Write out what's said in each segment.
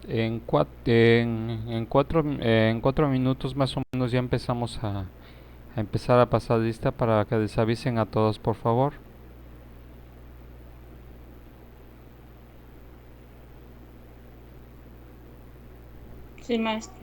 En 4 minutos más o menos ya empezamos a empezar a pasar lista para que les avisen a todos, por favor. Sí, maestro.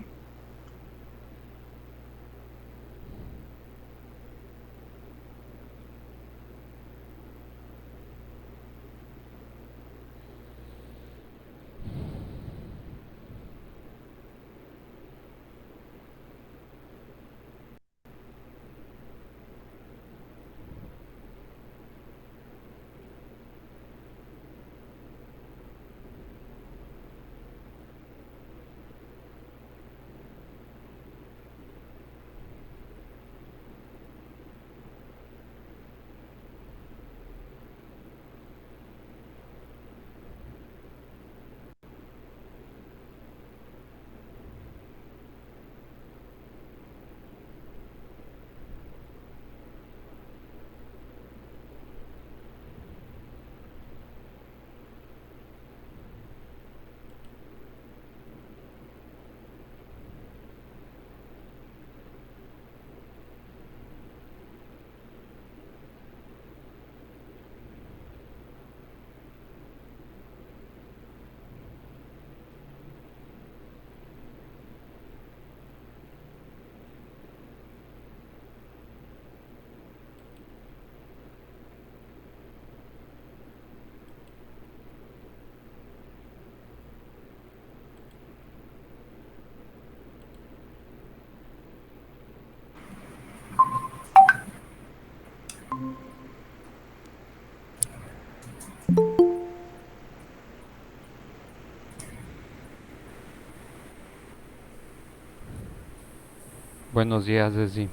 Buenos días, Desdi.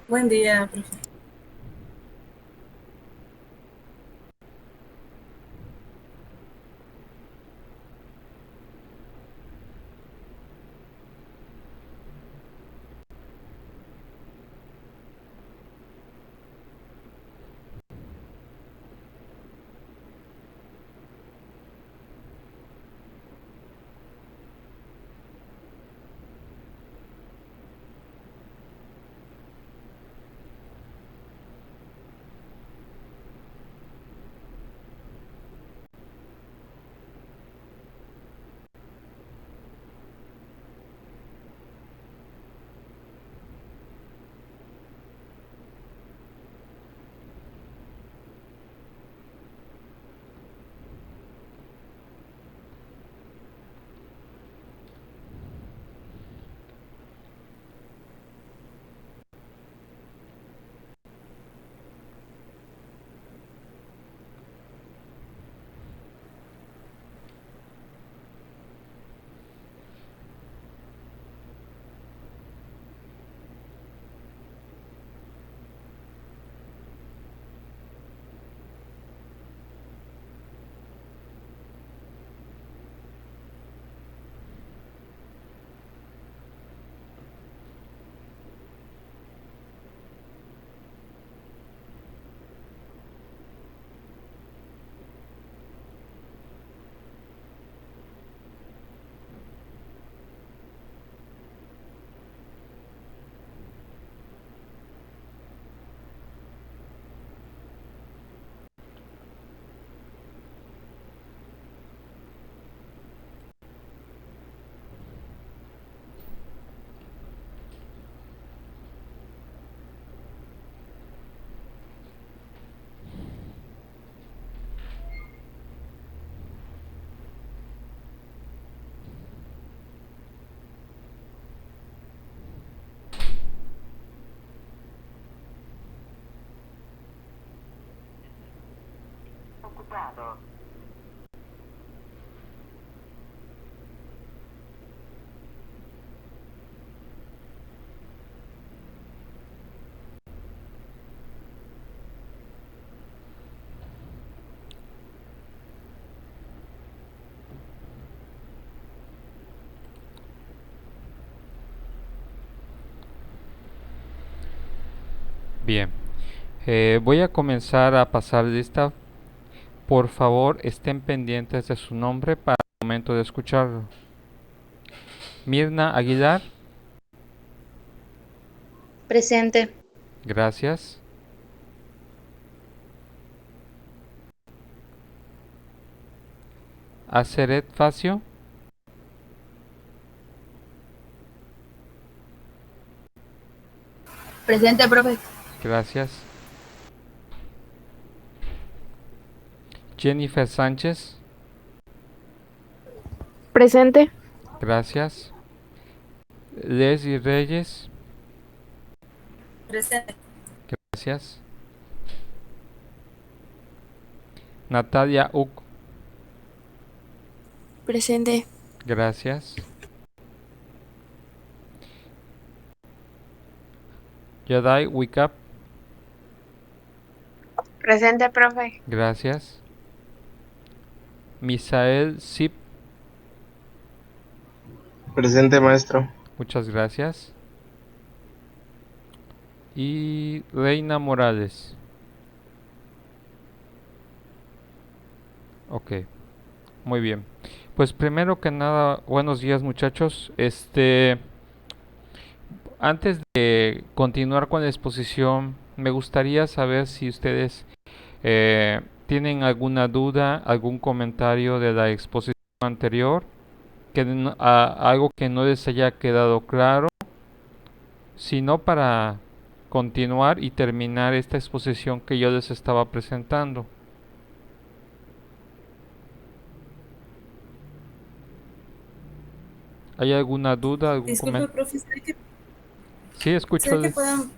Buen día, profe. Ocupado. Bien, voy a comenzar a pasar lista. Por favor, estén pendientes de su nombre para momento de escucharlo. Mirna Aguilar, Presente. gracias. Aceret Facio, Presente, profe. gracias. Jennifer Sánchez, Presente. gracias. Leslie Reyes, Presente. gracias. Natalia Uc, Presente. gracias. Yadai Wicap, Presente, profe. gracias. Misael Zip, Presente, maestro. muchas gracias. Y Reina Morales. Ok, muy bien. Pues primero que nada, buenos días muchachos. Antes de continuar con la exposición, me gustaría saber si ustedes tienen alguna duda, algún comentario de la exposición anterior, algo que no les haya quedado claro, sino para continuar y terminar esta exposición que yo les estaba presentando. ¿Hay alguna duda, algún Disculpe, comentario? profe, Sí, escucho. ¿será que puedan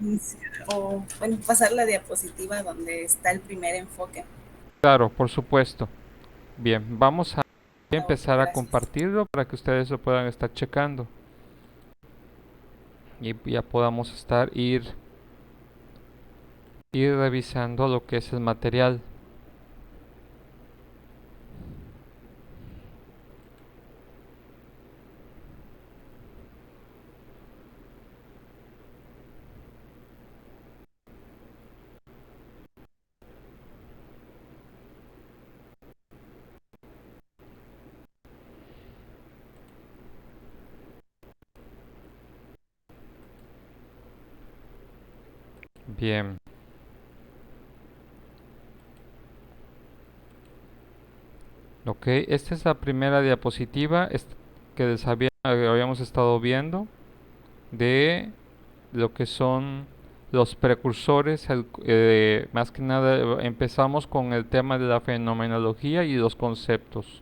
iniciar o bueno, pasar la diapositiva donde está el primer enfoque? Claro, por supuesto. Bien, vamos a Ok, empezar a gracias. compartirlo para que ustedes lo puedan estar checando y ya podamos ir revisando lo que es el material. Bien. Ok, esta es la primera diapositiva que habíamos estado viendo de lo que son los precursores. Más que nada empezamos con el tema de la fenomenología y los conceptos.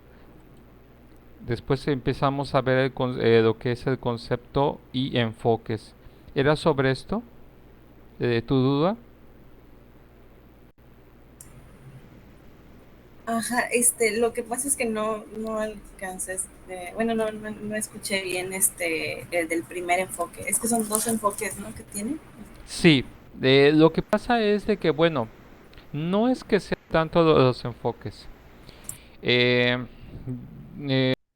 Después empezamos a ver lo que es el concepto y enfoques. ¿Era sobre esto? ¿Tu duda? Ajá, lo que pasa es que no alcancé, bueno, no escuché bien el del primer enfoque. Es que son dos enfoques, ¿no? Que tiene. Sí, lo que pasa es de que, bueno, no es que sean tanto los enfoques. Eh,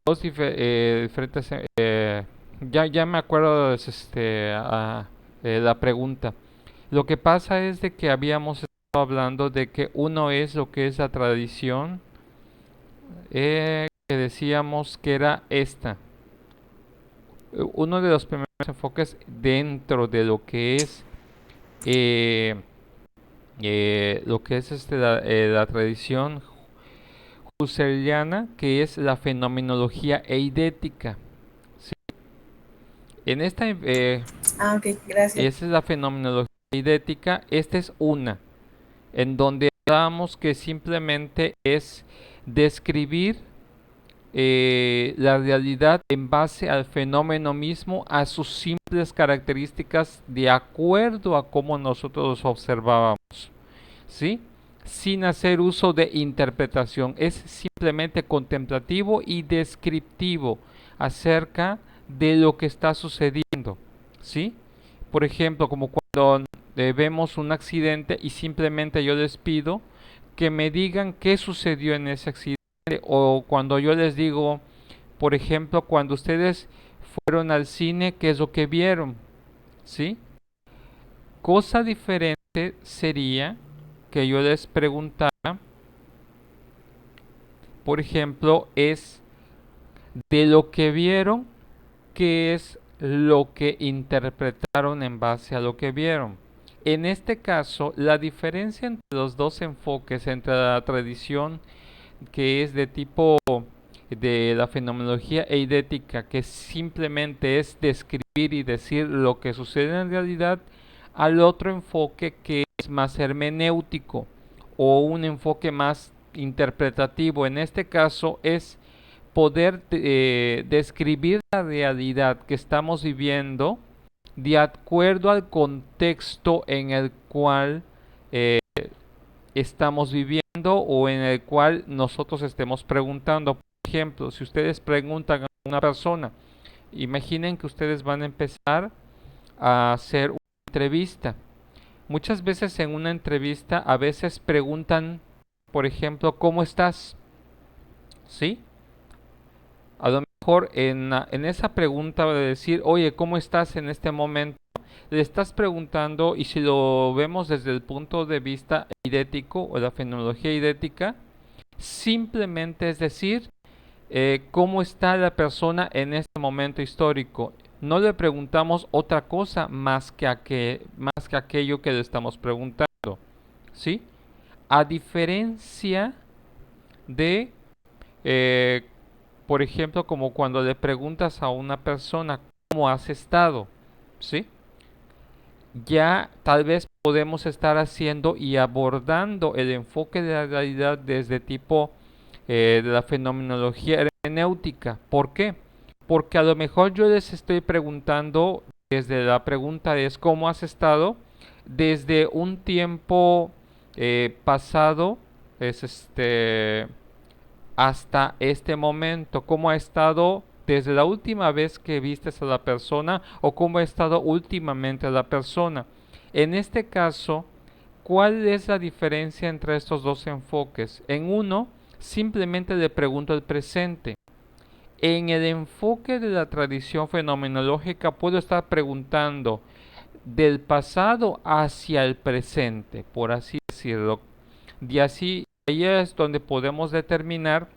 Diferentes, ya me acuerdo la pregunta. Lo que pasa es de que habíamos estado hablando de que uno es lo que es la tradición, que decíamos que era esta. Uno de los primeros enfoques dentro de eh, lo que es la tradición husserliana, que es la fenomenología eidética. ¿Sí? En esta, Ok, gracias. esa es la fenomenología eidética. Esta es una, en donde damos que simplemente es describir la realidad en base al fenómeno mismo, a sus simples características, de acuerdo a cómo nosotros los observábamos, ¿sí? Sin hacer uso de interpretación, es simplemente contemplativo y descriptivo acerca de lo que está sucediendo, ¿sí? Por ejemplo, como cuando vemos un accidente y simplemente yo les pido que me digan qué sucedió en ese accidente, o cuando yo les digo, por ejemplo, cuando ustedes fueron al cine, ¿qué es lo que vieron? ¿Sí? Cosa diferente sería que yo les preguntara por ejemplo, es de lo que vieron, qué es lo que interpretaron en base a lo que vieron. En este caso, la diferencia entre los dos enfoques, entre la tradición que es de tipo de la fenomenología eidética, que simplemente es describir y decir lo que sucede en realidad, al otro enfoque que es más hermenéutico o un enfoque más interpretativo. En este caso es poder describir la realidad que estamos viviendo de acuerdo al contexto en el cual eh, estamos viviendo o en el cual nosotros estemos preguntando. Por ejemplo, si ustedes preguntan a una persona, imaginen que ustedes van a empezar a hacer una entrevista. Muchas veces en una entrevista a veces preguntan, por ejemplo, ¿cómo estás? ¿Sí? A lo mejor en esa pregunta de decir, oye, ¿cómo estás en este momento? Le estás preguntando, y si lo vemos desde el punto de vista eidético o la fenomenología eidética, simplemente es decir, cómo está la persona en este momento histórico. No le preguntamos otra cosa más que aquello que le estamos preguntando, ¿sí? A diferencia de, eh, por ejemplo, como cuando le preguntas a una persona cómo has estado, ¿sí? Ya tal vez podemos estar haciendo y abordando el enfoque de la realidad desde tipo de la fenomenología hermenéutica. ¿Por qué? Porque a lo mejor yo les estoy preguntando, desde la pregunta es ¿cómo has estado? Desde un tiempo pasado, es hasta este momento, ¿cómo ha estado desde la última vez que vistes a la persona o cómo ha estado últimamente la persona? En este caso, ¿cuál es la diferencia entre estos dos enfoques? En uno, simplemente le pregunto el presente. En el enfoque de la tradición fenomenológica puedo estar preguntando del pasado hacia el presente, por así decirlo. Y así, ahí es donde podemos determinar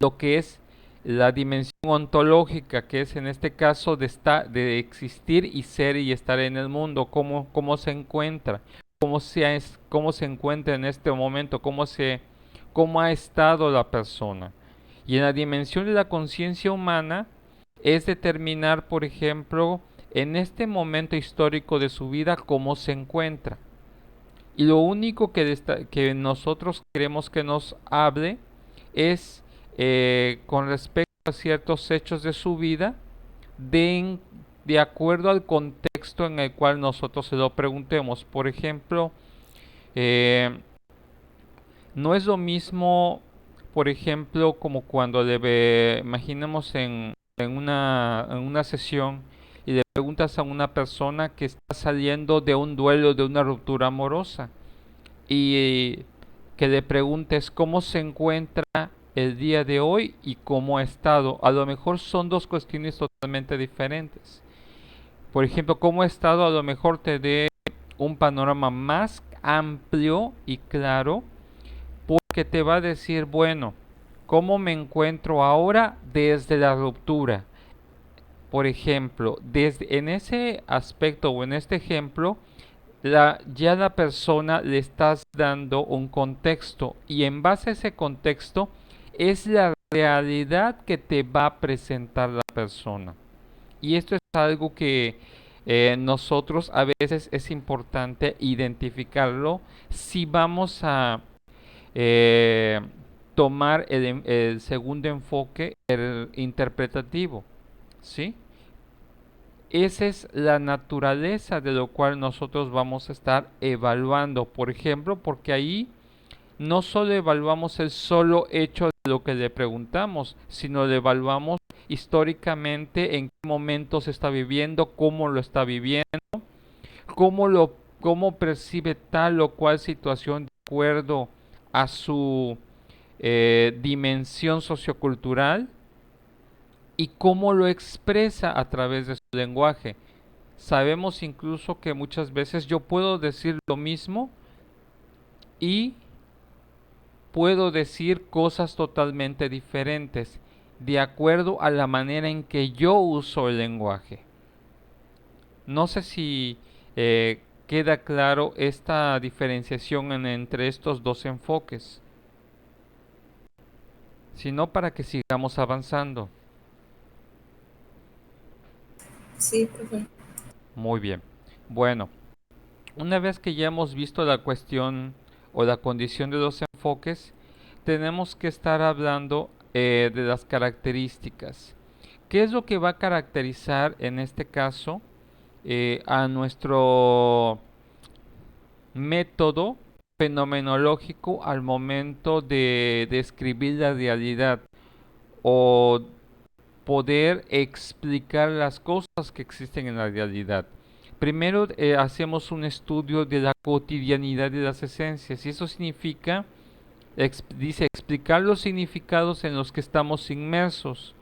lo que es la dimensión ontológica, que es en este caso de existir y ser y estar en el mundo, cómo se encuentra, cómo se encuentra en este momento, cómo ha estado la persona. Y en la dimensión de la conciencia humana es determinar, por ejemplo, en este momento histórico de su vida, cómo se encuentra. Y lo único que nosotros queremos que nos hable es con respecto a ciertos hechos de su vida, de acuerdo al contexto en el cual nosotros se lo preguntemos. Por ejemplo, eh, no es lo mismo, por ejemplo, como cuando imaginemos en una sesión y le preguntas a una persona que está saliendo de un duelo, de una ruptura amorosa, y que le preguntes cómo se encuentra el día de hoy y cómo ha estado. A lo mejor son dos cuestiones totalmente diferentes. Por ejemplo, cómo ha estado a lo mejor te dé un panorama más amplio y claro, porque te va a decir, bueno, ¿cómo me encuentro ahora desde la ruptura? Por ejemplo, en ese aspecto o en este ejemplo, ya la persona le estás dando un contexto y en base a ese contexto es la realidad que te va a presentar la persona. Y esto es algo que nosotros a veces es importante identificarlo si vamos a eh, tomar el segundo enfoque, el interpretativo, ¿sí? Esa es la naturaleza de lo cual nosotros vamos a estar evaluando, por ejemplo, porque ahí no solo evaluamos el solo hecho de lo que le preguntamos, sino le evaluamos históricamente en qué momento se está viviendo, cómo lo está viviendo, cómo percibe tal o cual situación de acuerdo a su dimensión sociocultural y cómo lo expresa a través de su lenguaje. Sabemos incluso que muchas veces yo puedo decir lo mismo y puedo decir cosas totalmente diferentes de acuerdo a la manera en que yo uso el lenguaje. No sé si queda claro esta diferenciación entre estos dos enfoques, sino para que sigamos avanzando. Sí, profe. Muy bien. Bueno, una vez que ya hemos visto la cuestión o la condición de los enfoques, tenemos que estar hablando de las características. ¿Qué es lo que va a caracterizar en este caso a nuestro método fenomenológico al momento de describir la realidad o poder explicar las cosas que existen en la realidad? Primero hacemos un estudio de la cotidianidad de las esencias y eso significa, dice, explicar los significados en los que estamos inmersos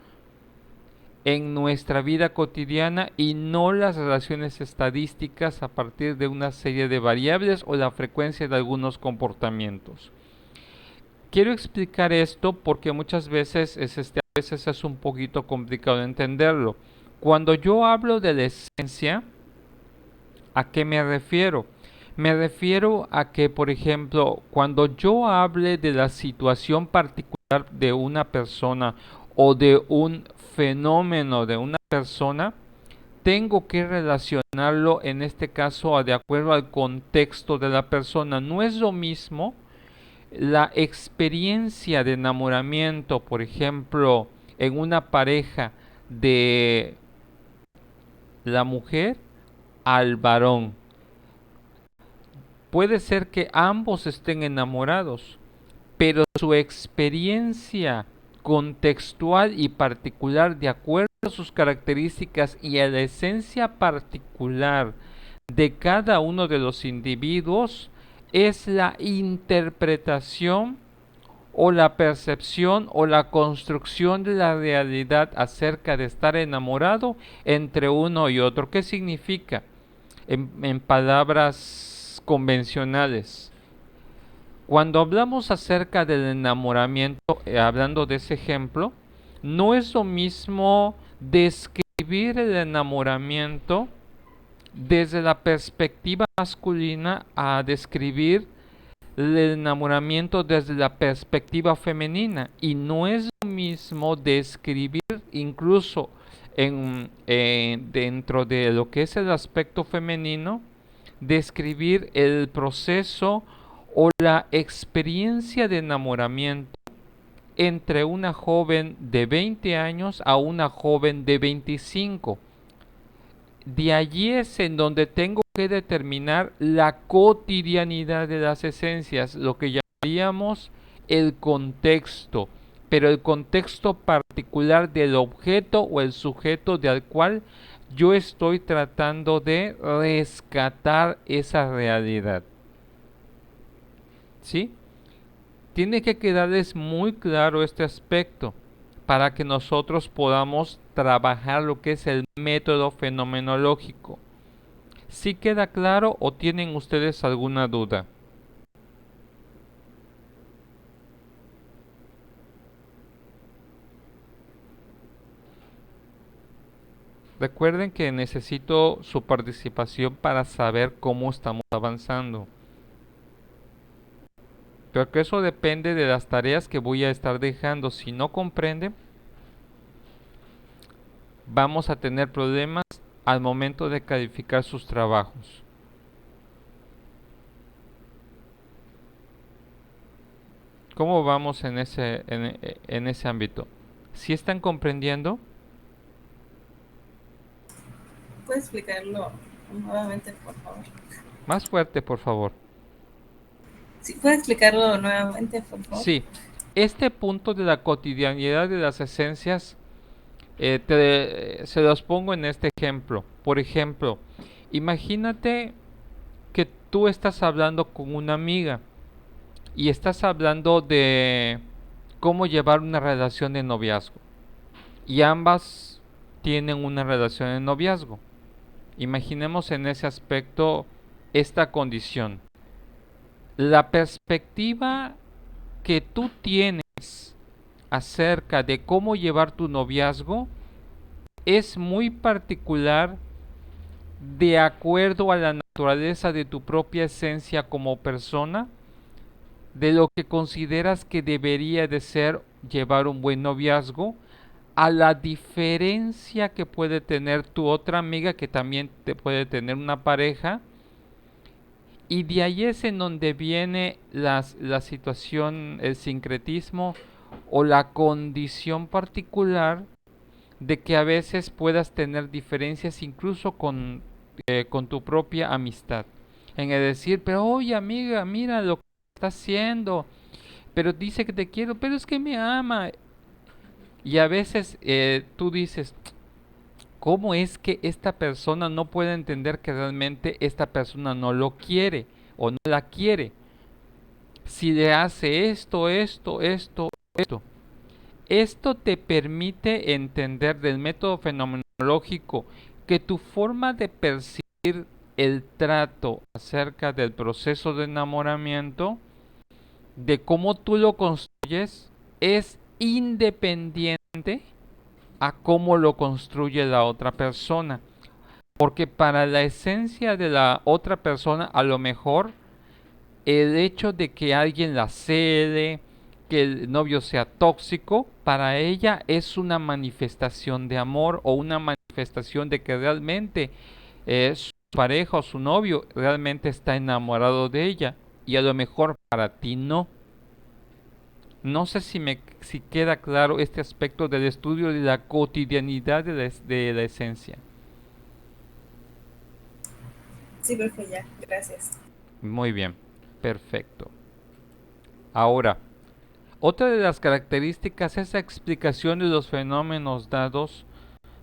en nuestra vida cotidiana y no las relaciones estadísticas a partir de una serie de variables o la frecuencia de algunos comportamientos. Quiero explicar esto porque muchas veces a veces es un poquito complicado entenderlo. Cuando yo hablo de la esencia, ¿a qué me refiero? Me refiero a que, por ejemplo, cuando yo hable de la situación particular de una persona o de un fenómeno de una persona, tengo que relacionarlo en este caso de acuerdo al contexto de la persona. No es lo mismo la experiencia de enamoramiento, por ejemplo, en una pareja de la mujer al varón. Puede ser que ambos estén enamorados, pero su experiencia contextual y particular de acuerdo a sus características y a la esencia particular de cada uno de los individuos es la interpretación o la percepción o la construcción de la realidad acerca de estar enamorado entre uno y otro. ¿Qué significa? En palabras convencionales, cuando hablamos acerca del enamoramiento, hablando de ese ejemplo, no es lo mismo describir el enamoramiento desde la perspectiva masculina a describir el enamoramiento desde la perspectiva femenina. Y no es lo mismo describir incluso dentro de lo que es el aspecto femenino, describir el proceso o la experiencia de enamoramiento entre una joven de 20 años a una joven de 25. De allí es en donde tengo que determinar la cotidianidad de las esencias, lo que llamaríamos el contexto, pero el contexto particular del objeto o el sujeto del cual yo estoy tratando de rescatar esa realidad. ¿Sí? Tiene que quedarles muy claro este aspecto para que nosotros podamos trabajar lo que es el método fenomenológico. ¿Sí queda claro o tienen ustedes alguna duda? Recuerden que necesito su participación para saber cómo estamos avanzando. Pero que eso depende de las tareas que voy a estar dejando. Si no comprenden, vamos a tener problemas al momento de calificar sus trabajos. ¿Cómo vamos en ese ámbito? ¿Sí están comprendiendo? ¿Puedes explicarlo nuevamente, por favor? Más fuerte, por favor. Sí, ¿puedes explicarlo nuevamente, por favor? Sí, este punto de la cotidianidad de las esencias se los pongo en este ejemplo. Por ejemplo, imagínate que tú estás hablando con una amiga y estás hablando de cómo llevar una relación de noviazgo y ambas tienen una relación de noviazgo. Imaginemos en ese aspecto esta condición. La perspectiva que tú tienes acerca de cómo llevar tu noviazgo es muy particular de acuerdo a la naturaleza de tu propia esencia como persona, de lo que consideras que debería de ser llevar un buen noviazgo, a la diferencia que puede tener tu otra amiga que también te puede tener una pareja, y de ahí es en donde viene la situación, el sincretismo o la condición particular de que a veces puedas tener diferencias incluso con tu propia amistad. En el decir, pero oye amiga, mira lo que está haciendo, pero dice que te quiero, pero es que me ama. Y a veces tú dices, ¿cómo es que esta persona no puede entender que realmente esta persona no lo quiere o no la quiere? Si le hace esto. Esto te permite entender del método fenomenológico que tu forma de percibir el trato acerca del proceso de enamoramiento, de cómo tú lo construyes, es independiente a cómo lo construye la otra persona. Porque para la esencia de la otra persona, a lo mejor el hecho de que alguien la cede, que el novio sea tóxico, para ella es una manifestación de amor o una manifestación de que realmente su pareja o su novio realmente está enamorado de ella, y a lo mejor para ti no. No sé si queda claro este aspecto del estudio de la cotidianidad de la esencia. Sí, profe, ya, gracias. Muy bien, perfecto. Ahora, otra de las características es la explicación de los fenómenos dados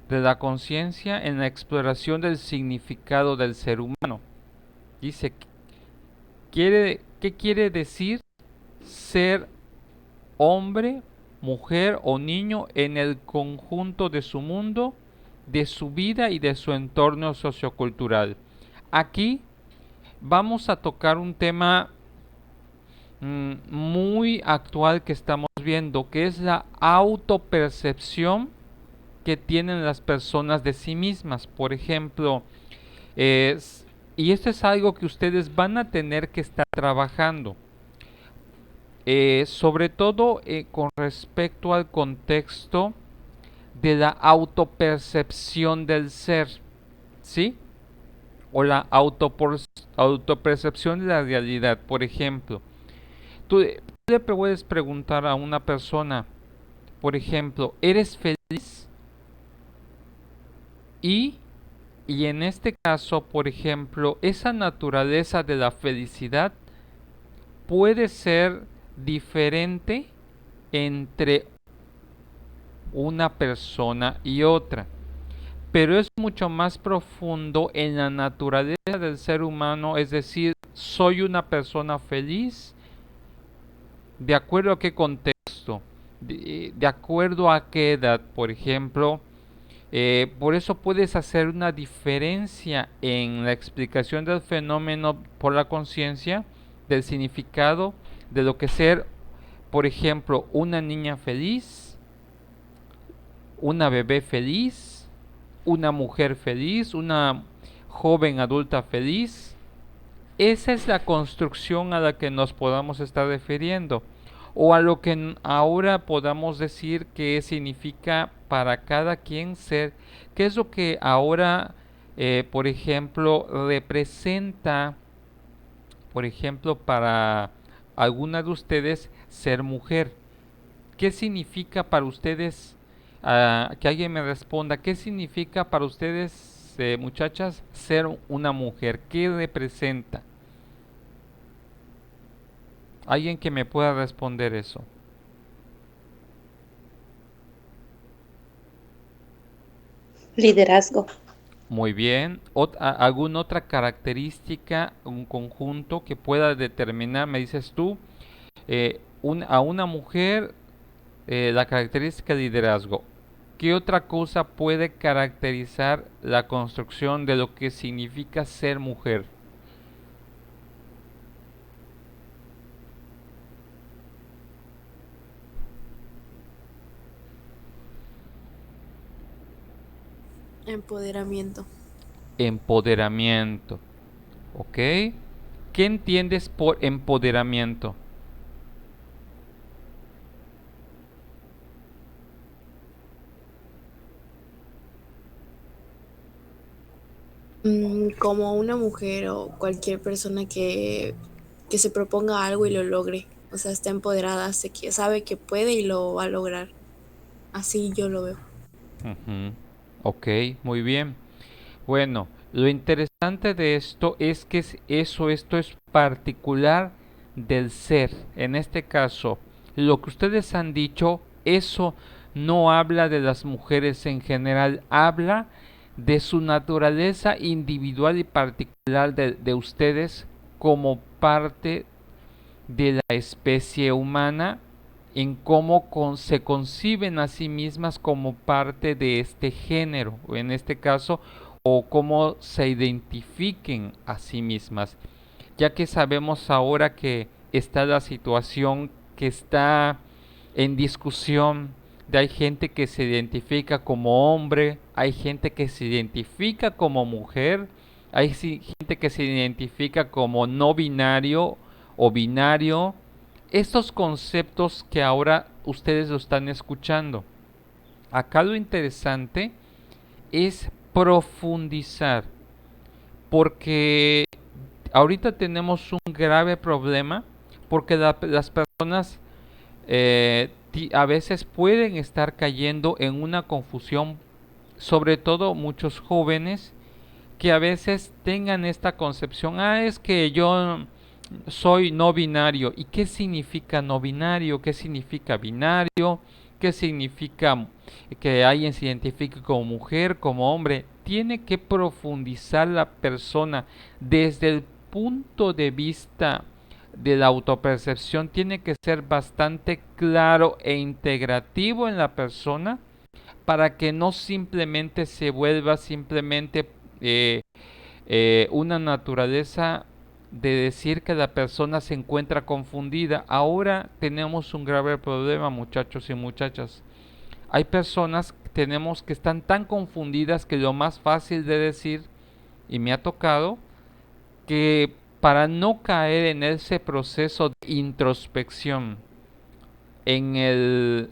de la conciencia en la exploración del significado del ser humano. Dice, ¿qué quiere decir ser hombre, mujer o niño en el conjunto de su mundo, de su vida y de su entorno sociocultural? Aquí vamos a tocar un tema muy actual que estamos viendo, que es la autopercepción que tienen las personas de sí mismas. Por ejemplo, y esto es algo que ustedes van a tener que estar trabajando, sobre todo con respecto al contexto de la autopercepción del ser, ¿sí? O la autopercepción de la realidad. Por ejemplo, tú le puedes preguntar a una persona, por ejemplo, ¿eres feliz? Y en este caso, por ejemplo, esa naturaleza de la felicidad puede ser diferente entre una persona y otra, pero es mucho más profundo en la naturaleza del ser humano, es decir, soy una persona feliz, ¿de acuerdo a qué contexto? De acuerdo a qué edad, por ejemplo. Por eso puedes hacer una diferencia en la explicación del fenómeno por la conciencia, del significado, de lo que ser, por ejemplo, una niña feliz, una bebé feliz, una mujer feliz, una joven adulta feliz. Esa es la construcción a la que nos podamos estar refiriendo, o a lo que ahora podamos decir que significa para cada quien ser, qué es lo que ahora, por ejemplo, representa, por ejemplo, para alguna de ustedes ser mujer. ¿Qué significa para ustedes? Que alguien me responda, ¿qué significa para ustedes, muchachas, ser una mujer? ¿Qué representa? Alguien que me pueda responder eso. Liderazgo. Muy bien. ¿Alguna otra característica, un conjunto que pueda determinar, me dices tú, a una mujer, la característica de liderazgo? ¿Qué otra cosa puede caracterizar la construcción de lo que significa ser mujer? Empoderamiento. Empoderamiento. ¿Ok? ¿Qué entiendes por empoderamiento? Como una mujer o cualquier persona que se proponga algo y lo logre. O sea, está empoderada, sabe que puede y lo va a lograr. Así yo lo veo. Ujú. Ok, muy bien. Bueno, lo interesante de esto es que esto es particular del ser. En este caso, lo que ustedes han dicho, eso no habla de las mujeres en general, habla de su naturaleza individual y particular de ustedes como parte de la especie humana, en cómo se conciben a sí mismas como parte de este género, o en este caso, o cómo se identifiquen a sí mismas, ya que sabemos ahora que está la situación que está en discusión, de hay gente que se identifica como hombre, hay gente que se identifica como mujer, hay gente que se identifica como no binario o binario. Estos conceptos que ahora ustedes lo están escuchando. Acá lo interesante es profundizar, porque ahorita tenemos un grave problema, porque las personas a veces pueden estar cayendo en una confusión, sobre todo muchos jóvenes que a veces tengan esta concepción, es que yo soy no binario. ¿Y qué significa no binario? ¿Qué significa binario? ¿Qué significa que alguien se identifique como mujer, como hombre? Tiene que profundizar la persona desde el punto de vista de la autopercepción, tiene que ser bastante claro e integrativo en la persona para que no simplemente se vuelva simplemente eh, una naturaleza de decir que la persona se encuentra confundida. Ahora tenemos un grave problema, muchachos y muchachas. Hay personas que tenemos que están tan confundidas que lo más fácil de decir, y me ha tocado, que para no caer en ese proceso de introspección, en el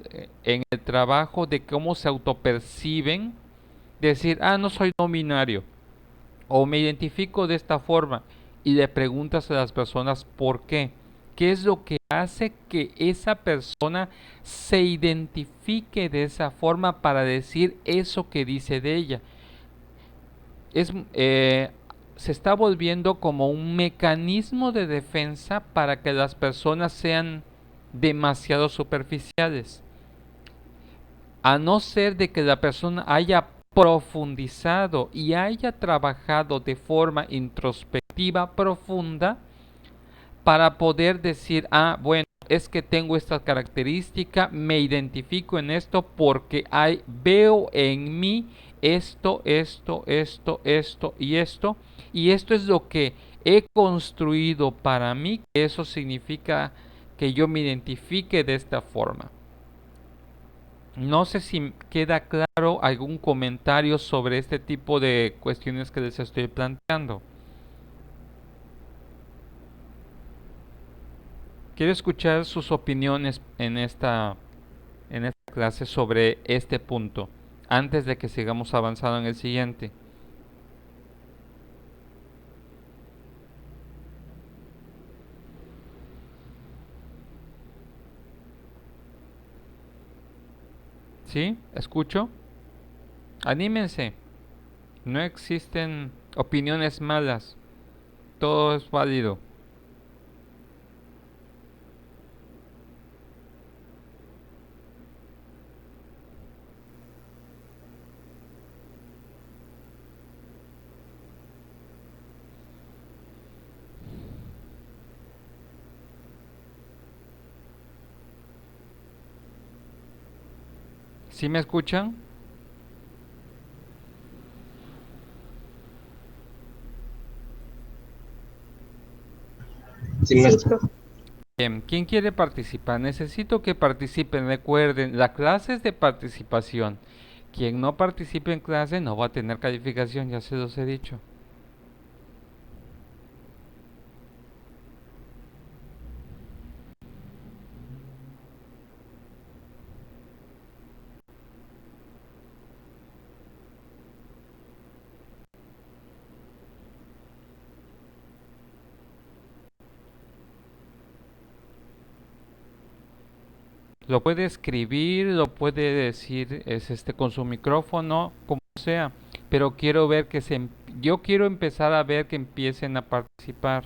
trabajo de cómo se autoperciben, decir, no soy no binario, o me identifico de esta forma, y le preguntas a las personas por qué. ¿Qué es lo que hace que esa persona se identifique de esa forma para decir eso que dice de ella? Es, se está volviendo como un mecanismo de defensa para que las personas sean demasiado superficiales. A no ser de que la persona haya profundizado y haya trabajado de forma introspectiva profunda para poder decir, bueno, es que tengo esta característica, me identifico en esto porque veo en mí esto y esto es lo que he construido para mí, que eso significa que yo me identifique de esta forma. No sé si queda claro algún comentario sobre este tipo de cuestiones que les estoy planteando. Quiero escuchar sus opiniones en esta clase sobre este punto, antes de que sigamos avanzando en el siguiente. ¿Sí? ¿Escucho? Anímense. No existen opiniones malas. Todo es válido. ¿Sí me escuchan? Sí, maestro. profe. Bien, ¿quién quiere participar? Necesito que participen. Recuerden, la clase es de participación. Quien no participe en clase no va a tener calificación, ya se los he dicho. Lo puede escribir, lo puede decir con su micrófono, como sea, pero quiero ver yo quiero empezar a ver que empiecen a participar.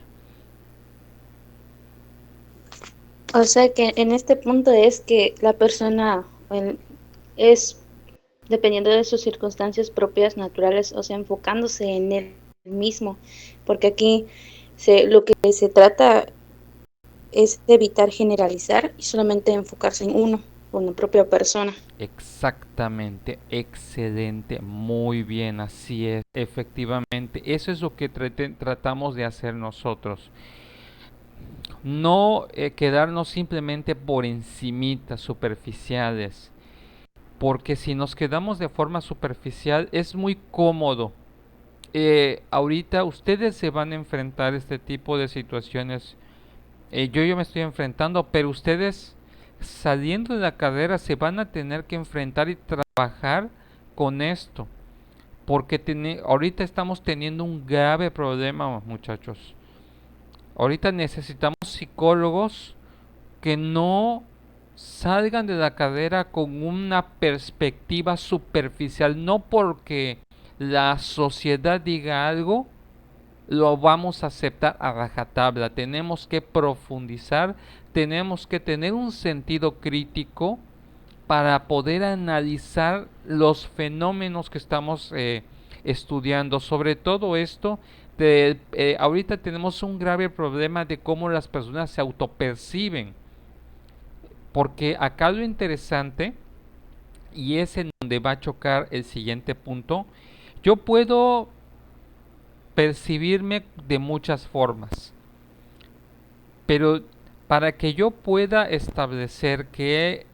O sea que en este punto es que la persona es, dependiendo de sus circunstancias propias, naturales, o sea, enfocándose en él mismo, porque aquí lo que se trata es de evitar generalizar y solamente enfocarse en uno, una propia persona. Exactamente, excelente, muy bien, así es, efectivamente, eso es lo que tratamos de hacer nosotros. No quedarnos simplemente por encimitas, superficiales, porque si nos quedamos de forma superficial es muy cómodo. Ahorita ustedes se van a enfrentar a este tipo de situaciones. Yo me estoy enfrentando, pero ustedes saliendo de la carrera se van a tener que enfrentar y trabajar con esto, porque ahorita estamos teniendo un grave problema, muchachos. Ahorita necesitamos psicólogos que no salgan de la carrera con una perspectiva superficial, no porque la sociedad diga algo, lo vamos a aceptar a rajatabla. Tenemos que profundizar, tenemos que tener un sentido crítico para poder analizar los fenómenos que estamos estudiando. Sobre todo esto, ahorita tenemos un grave problema de cómo las personas se autoperciben. Porque acá lo interesante, y es en donde va a chocar el siguiente punto, yo puedo percibirme de muchas formas, pero para que yo pueda establecer que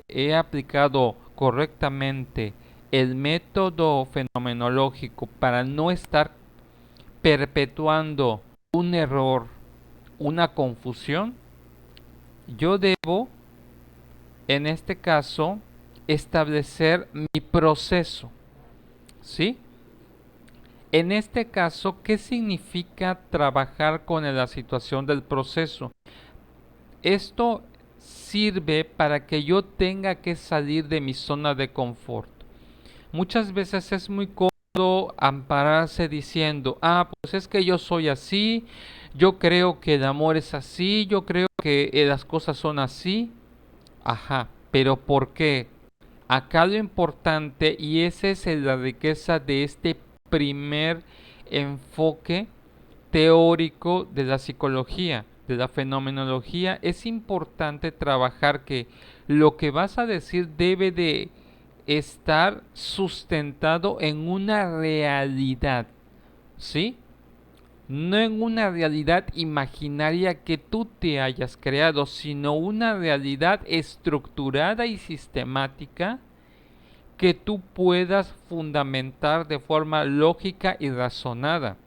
he aplicado correctamente el método fenomenológico para no estar perpetuando un error, una confusión, yo debo, en este caso, establecer mi proceso, ¿sí? En este caso, ¿qué significa trabajar con la situación del proceso? Esto sirve para que yo tenga que salir de mi zona de confort. Muchas veces es muy cómodo ampararse diciendo, pues es que yo soy así, yo creo que el amor es así, yo creo que las cosas son así. Ajá, pero ¿por qué? Acá lo importante, y esa es la riqueza de este primer enfoque teórico de la psicología, de la fenomenología, es importante trabajar que lo que vas a decir debe de estar sustentado en una realidad, ¿sí? No en una realidad imaginaria que tú te hayas creado, sino una realidad estructurada y sistemática que tú puedas fundamentar de forma lógica y razonada.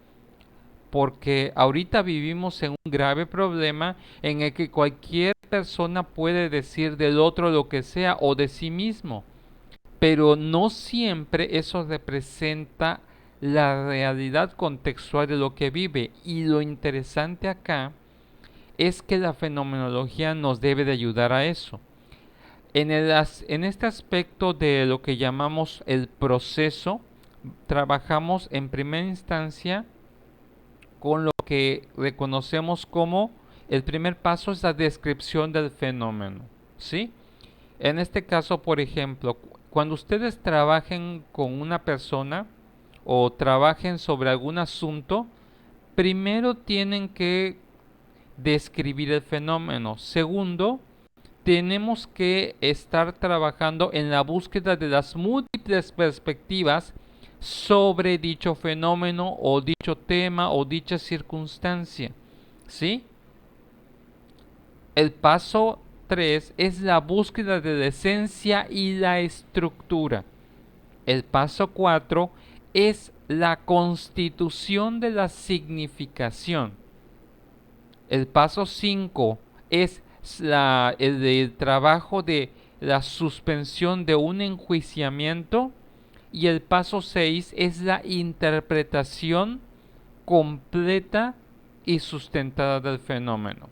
Porque ahorita vivimos en un grave problema en el que cualquier persona puede decir del otro lo que sea o de sí mismo, pero no siempre eso representa la realidad contextual de lo que vive. Y lo interesante acá es que la fenomenología nos debe de ayudar a eso. En este aspecto de lo que llamamos el proceso, trabajamos en primera instancia con lo que reconocemos como el primer paso es la descripción del fenómeno, ¿sí? En este caso, por ejemplo, cuando ustedes trabajen con una persona o trabajen sobre algún asunto, primero tienen que describir el fenómeno. Segundo, tenemos que estar trabajando en la búsqueda de las múltiples perspectivas sobre dicho fenómeno o dicho tema o dicha circunstancia, ¿sí? El paso 3 es la búsqueda de la esencia y la estructura. El paso 4 es la constitución de la significación. El paso 5 es el trabajo de la suspensión de un enjuiciamiento. Y el paso 6 es la interpretación completa y sustentada del fenómeno.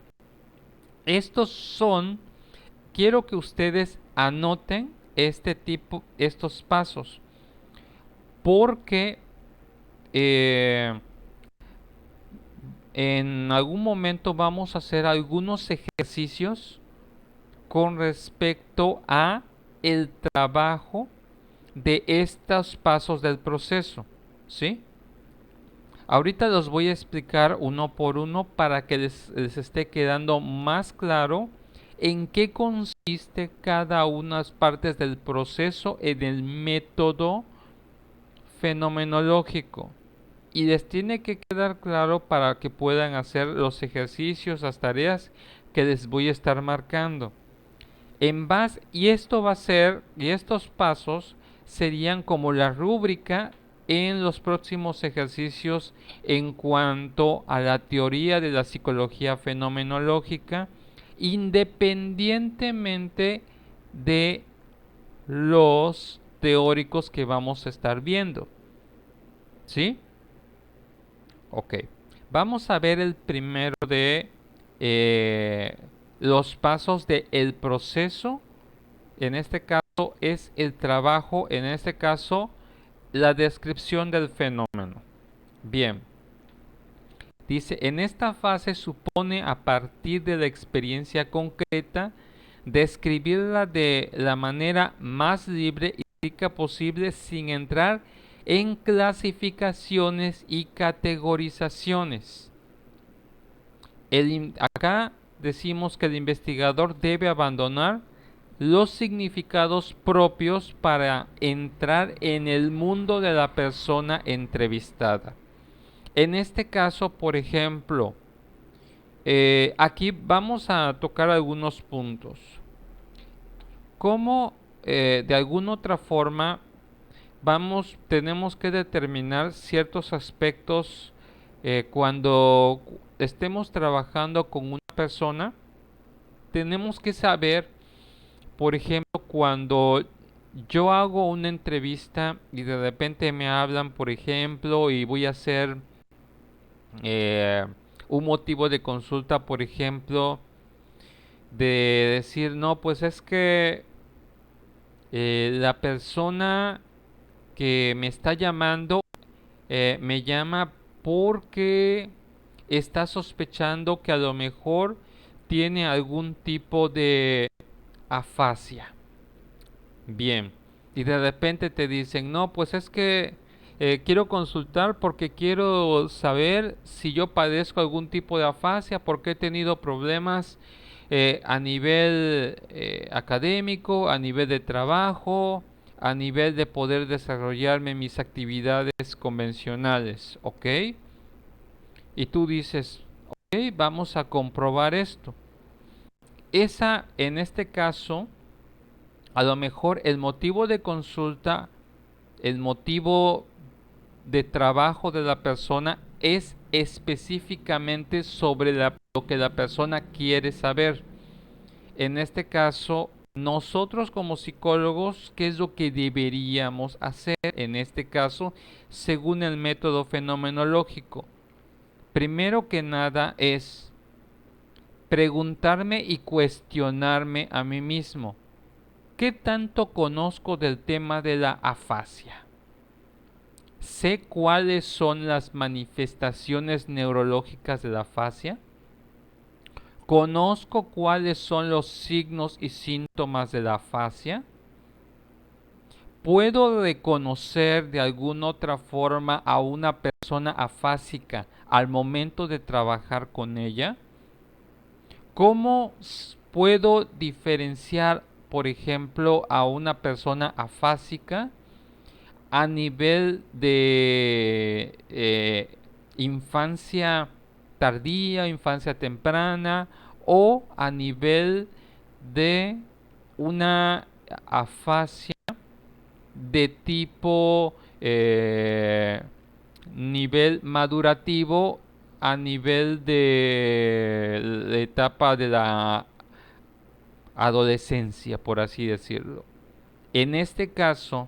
Quiero que ustedes anoten estos pasos, porque en algún momento vamos a hacer algunos ejercicios con respecto a el trabajo de estos pasos del proceso, ¿sí? Ahorita los voy a explicar uno por uno para que les esté quedando más claro en qué consiste cada una de las partes del proceso en el método fenomenológico. Y les tiene que quedar claro para que puedan hacer los ejercicios, las tareas que les voy a estar marcando. Y estos pasos serían como la rúbrica en los próximos ejercicios en cuanto a la teoría de la psicología fenomenológica, independientemente de los teóricos que vamos a estar viendo. ¿Sí? Ok. Vamos a ver el primero de los pasos del proceso. En este caso es el trabajo, en este caso la descripción del fenómeno. Bien. Dice, en esta fase supone a partir de la experiencia concreta describirla de la manera más libre y rica posible sin entrar en clasificaciones y categorizaciones. Acá decimos que el investigador debe abandonar los significados propios para entrar en el mundo de la persona entrevistada. En este caso, por ejemplo, aquí vamos a tocar algunos puntos. ¿Cómo de alguna otra forma tenemos que determinar ciertos aspectos cuando estemos trabajando con una persona? Tenemos que saber, por ejemplo, cuando yo hago una entrevista y de repente me hablan, por ejemplo, y voy a hacer un motivo de consulta, por ejemplo, de decir, no, pues es que la persona que me está llamando me llama porque está sospechando que a lo mejor tiene algún tipo de afasia. Bien, y de repente te dicen, no, pues es que quiero consultar porque quiero saber si yo padezco algún tipo de afasia, porque he tenido problemas a nivel académico, a nivel de trabajo, a nivel de poder desarrollarme mis actividades convencionales, ¿ok? Y tú dices, ok, vamos a comprobar esto. En este caso, a lo mejor el motivo de consulta, el motivo de trabajo de la persona es específicamente sobre lo que la persona quiere saber. En este caso, nosotros como psicólogos, ¿qué es lo que deberíamos hacer en este caso según el método fenomenológico? Primero que nada es preguntarme y cuestionarme a mí mismo. ¿Qué tanto conozco del tema de la afasia? ¿Sé cuáles son las manifestaciones neurológicas de la afasia? ¿Conozco cuáles son los signos y síntomas de la afasia? ¿Puedo reconocer de alguna otra forma a una persona afásica al momento de trabajar con ella? ¿Cómo puedo diferenciar, por ejemplo, a una persona afásica a nivel de infancia tardía, infancia temprana, o a nivel de una afasia de tipo nivel madurativo a nivel de la etapa de la adolescencia, por así decirlo. En este caso,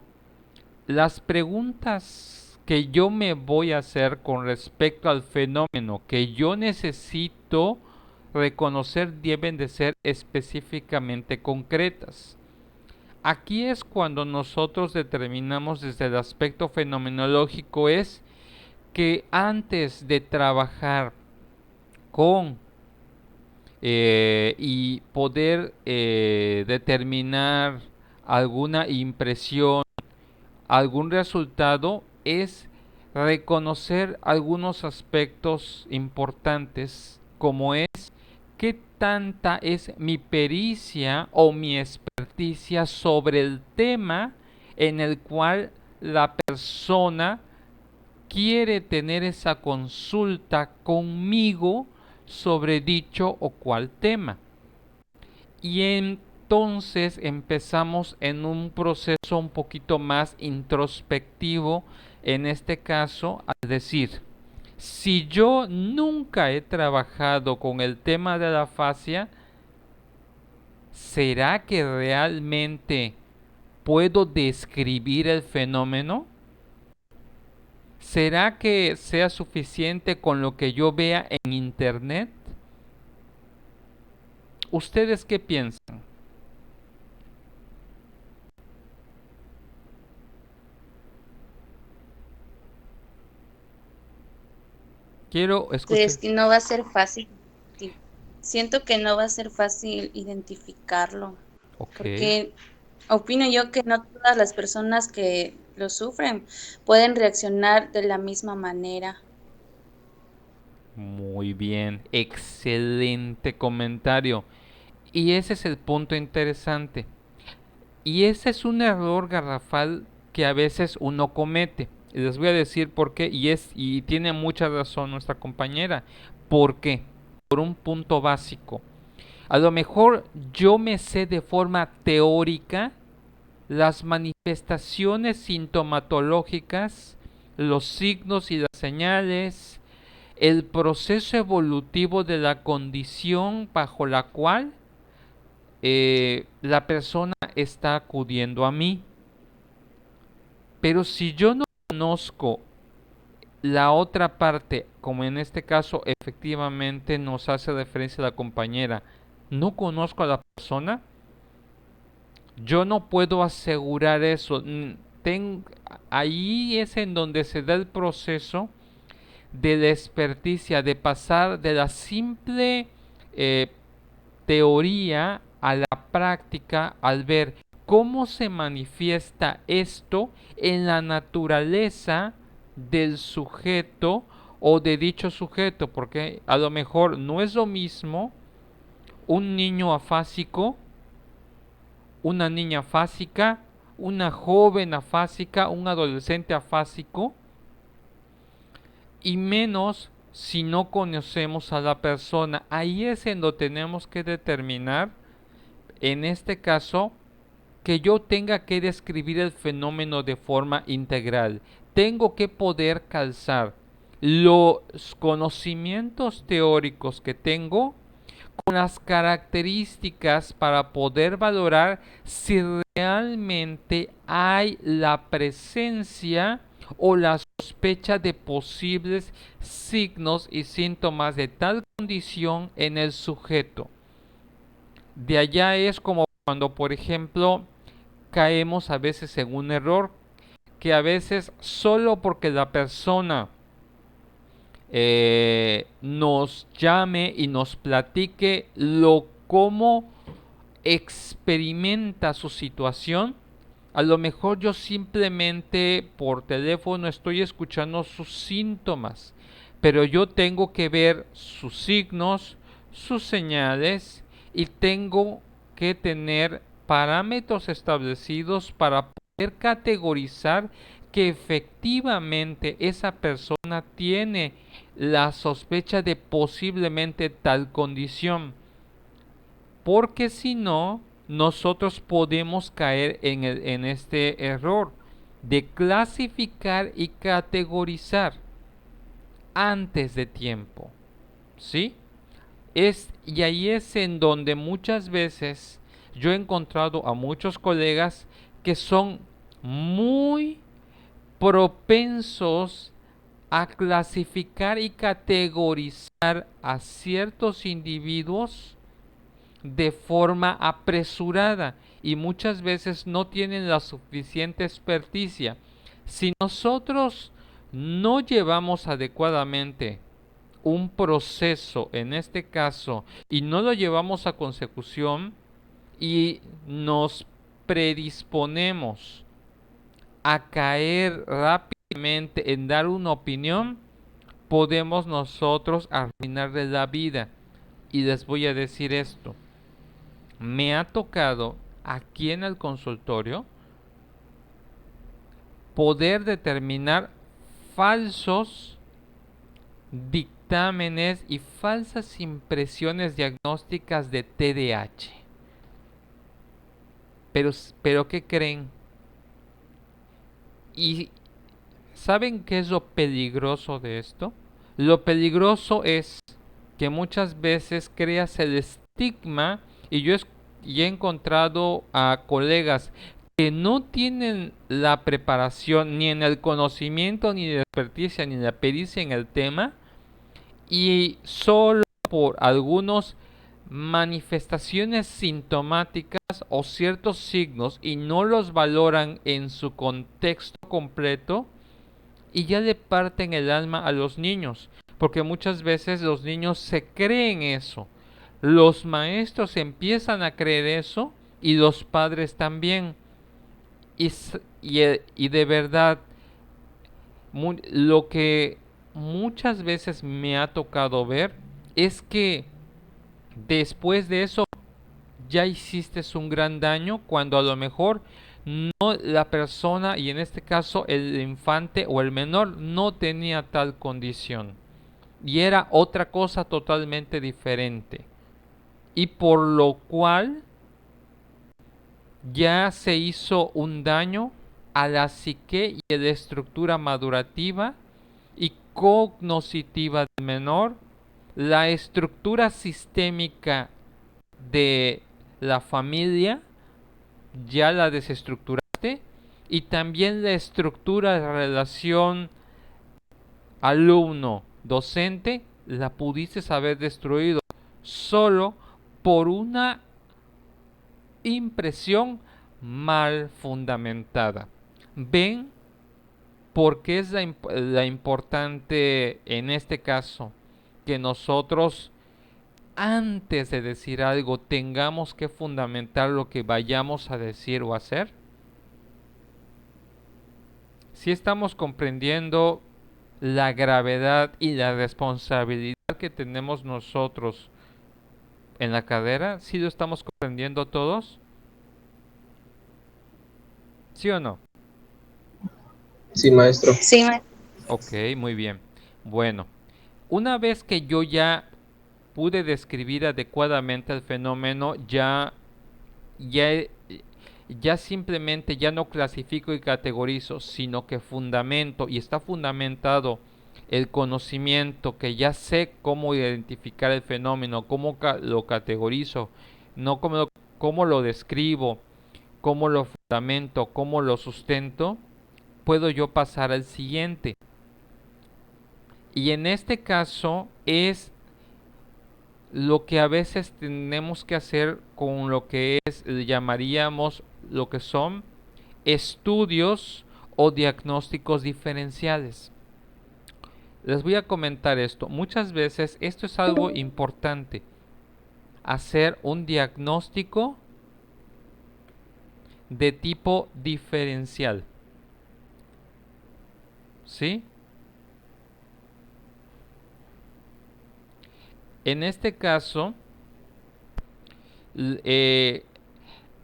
las preguntas que yo me voy a hacer con respecto al fenómeno que yo necesito reconocer deben de ser específicamente concretas. Aquí es cuando nosotros determinamos desde el aspecto fenomenológico es que antes de trabajar con y poder determinar alguna impresión, algún resultado, es reconocer algunos aspectos importantes como es qué tanta es mi pericia o mi experticia sobre el tema en el cual la persona quiere tener esa consulta conmigo sobre dicho o cual tema. Y entonces empezamos en un proceso un poquito más introspectivo, en este caso, al decir, si yo nunca he trabajado con el tema de la fascia, ¿será que realmente puedo describir el fenómeno? ¿Será que sea suficiente con lo que yo vea en internet? ¿Ustedes qué piensan? Quiero escuchar. Es que no va a ser fácil. Sí. Siento que no va a ser fácil identificarlo, Ok. porque opino yo que no todas las personas que lo sufren pueden reaccionar de la misma manera. Muy bien, excelente comentario. Y ese es el punto interesante. Y ese es un error garrafal que a veces uno comete. Y les voy a decir por qué. Y tiene mucha razón nuestra compañera. ¿Por qué? Por un punto básico. A lo mejor yo me sé de forma teórica las manifestaciones sintomatológicas, los signos y las señales, el proceso evolutivo de la condición bajo la cual la persona está acudiendo a mí. Pero si yo no conozco la otra parte, como en este caso efectivamente nos hace referencia la compañera, no conozco a la persona, yo no puedo asegurar eso. Ahí es en donde se da el proceso de la experticia, de pasar de la simple eh, teoría a la práctica al ver cómo se manifiesta esto en la naturaleza del sujeto o de dicho sujeto, porque a lo mejor no es lo mismo un niño afásico, una niña afásica, una joven afásica, un adolescente afásico, y menos si no conocemos a la persona. Ahí es en donde tenemos que determinar, en este caso, que yo tenga que describir el fenómeno de forma integral. Tengo que poder calzar los conocimientos teóricos que tengo con las características para poder valorar si realmente hay la presencia o la sospecha de posibles signos y síntomas de tal condición en el sujeto. De allá es como cuando, por ejemplo, caemos a veces en un error, que a veces solo porque la persona nos llame y nos platique cómo experimenta su situación, a lo mejor yo simplemente por teléfono estoy escuchando sus síntomas, pero yo tengo que ver sus signos, sus señales, y tengo que tener parámetros establecidos para poder categorizar que efectivamente esa persona tiene la sospecha de posiblemente tal condición, porque si no, nosotros podemos caer en este error de clasificar y categorizar antes de tiempo, ¿sí? Y ahí es en donde muchas veces yo he encontrado a muchos colegas que son muy propensos a clasificar y categorizar a ciertos individuos de forma apresurada y muchas veces no tienen la suficiente experticia. Si nosotros no llevamos adecuadamente un proceso en este caso y no lo llevamos a consecución y nos predisponemos a caer rápidamente en dar una opinión, podemos nosotros arruinarle la vida. Y les voy a decir esto. Me ha tocado aquí en el consultorio poder determinar falsos dictámenes y falsas impresiones diagnósticas de TDAH. Pero ¿qué creen? ¿Y saben qué es lo peligroso de esto? Lo peligroso es que muchas veces creas el estigma y y he encontrado a colegas que no tienen la preparación ni en el conocimiento ni de experticia ni la pericia en el tema y solo por algunos manifestaciones sintomáticas o ciertos signos y no los valoran en su contexto completo y ya le parten el alma a los niños, porque muchas veces los niños se creen eso, los maestros empiezan a creer eso y los padres también. Y de verdad, lo que muchas veces me ha tocado ver es que después de eso ya hiciste un gran daño cuando a lo mejor no la persona y en este caso el infante o el menor no tenía tal condición y era otra cosa totalmente diferente y por lo cual ya se hizo un daño a la psique y a la estructura madurativa y cognoscitiva del menor, la estructura sistémica de la familia ya la desestructuraste y también la estructura de relación alumno-docente la pudiste haber destruido solo por una impresión mal fundamentada. ¿Ven por qué es la importante en este caso que nosotros antes de decir algo tengamos que fundamentar lo que vayamos a decir o hacer? Si estamos comprendiendo la gravedad y la responsabilidad que tenemos nosotros en la cadera, ¿sí lo estamos comprendiendo todos? ¿Sí o no? Sí, maestro. Sí, maestro. Ok, muy bien. Bueno, una vez que yo ya pude describir adecuadamente el fenómeno, ya, ya simplemente ya no clasifico y categorizo, sino que fundamento y está fundamentado el conocimiento, que ya sé cómo identificar el fenómeno, cómo lo categorizo, no cómo lo describo, cómo lo fundamento, cómo lo sustento, puedo yo pasar al siguiente. Y en este caso es lo que a veces tenemos que hacer con lo que llamaríamos lo que son estudios o diagnósticos diferenciales. Les voy a comentar esto. Muchas veces esto es algo importante. Hacer un diagnóstico de tipo diferencial. ¿Sí? En este caso,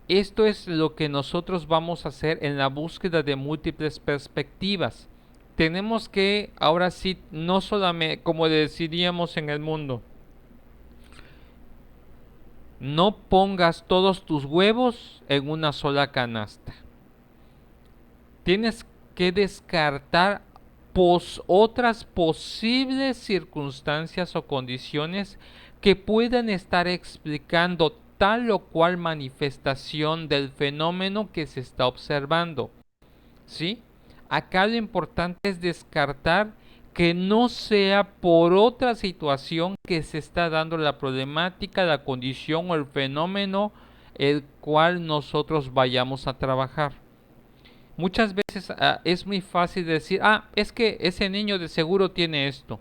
esto es lo que nosotros vamos a hacer en la búsqueda de múltiples perspectivas. Tenemos que, ahora sí, no solamente, como deciríamos en el mundo, no pongas todos tus huevos en una sola canasta. Tienes que descartar otras posibles circunstancias o condiciones que puedan estar explicando tal o cual manifestación del fenómeno que se está observando. ¿Sí? Acá lo importante es descartar que no sea por otra situación que se está dando la problemática, la condición o el fenómeno el cual nosotros vayamos a trabajar. Muchas veces es muy fácil decir, es que ese niño de seguro tiene esto.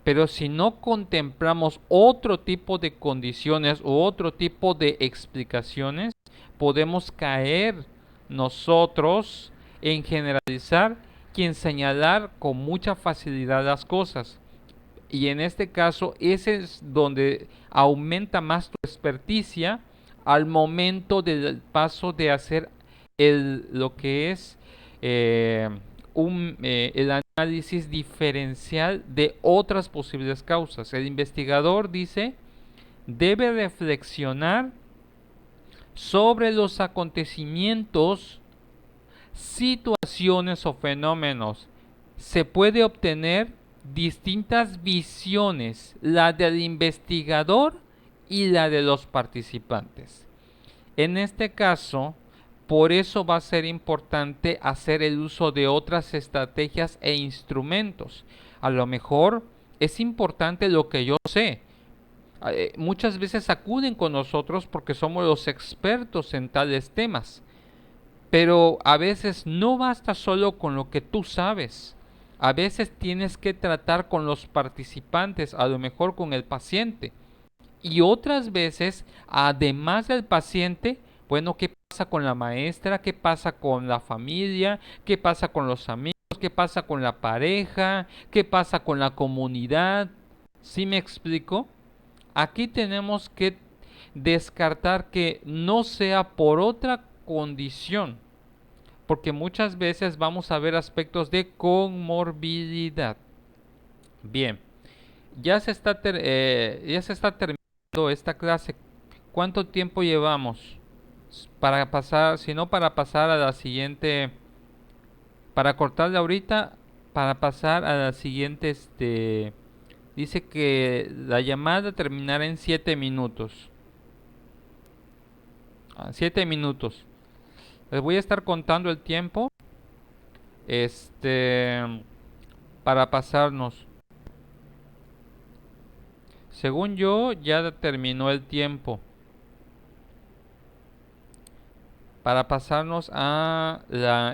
Pero si no contemplamos otro tipo de condiciones u otro tipo de explicaciones, podemos caer nosotros en generalizar y en señalar con mucha facilidad las cosas. Y en este caso, ese es donde aumenta más tu experticia al momento del paso de hacer lo que es eh, el análisis diferencial de otras posibles causas. El investigador dice, debe reflexionar sobre los acontecimientos, situaciones o fenómenos. Se puede obtener distintas visiones, la del investigador y la de los participantes. En este caso, por eso va a ser importante hacer el uso de otras estrategias e instrumentos. A lo mejor es importante lo que yo sé. Muchas veces acuden con nosotros porque somos los expertos en tales temas. Pero a veces no basta solo con lo que tú sabes. A veces tienes que tratar con los participantes, a lo mejor con el paciente. Y otras veces, además del paciente, bueno, ¿qué pasa con la maestra? ¿Qué pasa con la familia? ¿Qué pasa con los amigos? ¿Qué pasa con la pareja? ¿Qué pasa con la comunidad? ¿Sí me explico? Aquí tenemos que descartar que no sea por otra condición, porque muchas veces vamos a ver aspectos de comorbilidad. Bien, ya se está terminando esta clase. ¿Cuánto tiempo llevamos para pasar, si no para pasar a la siguiente, para cortarle ahorita, para pasar a la siguiente, dice que la llamada terminará en 7 minutos. 7 minutos. Les voy a estar contando el tiempo, este, para pasarnos. Según yo, ya terminó el tiempo. Para pasarnos a la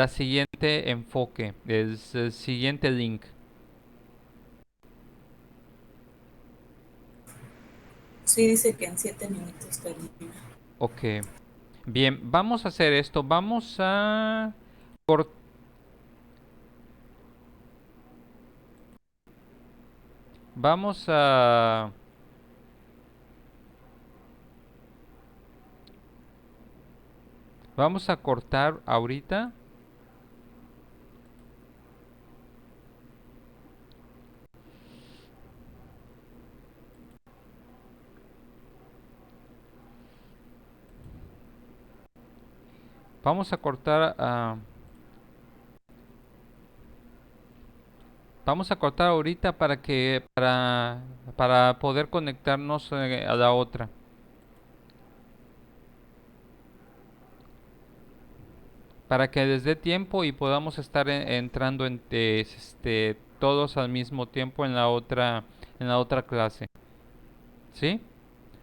siguiente enfoque, el siguiente link. Sí, dice que en 7 minutos termina. Ok. Bien, vamos a hacer esto. Cor- Vamos a vamos a cortar ahorita. Vamos a cortar vamos a cortar ahorita para poder conectarnos a la otra. Para que les dé tiempo y podamos estar entrando todos al mismo tiempo en la otra clase. ¿Sí?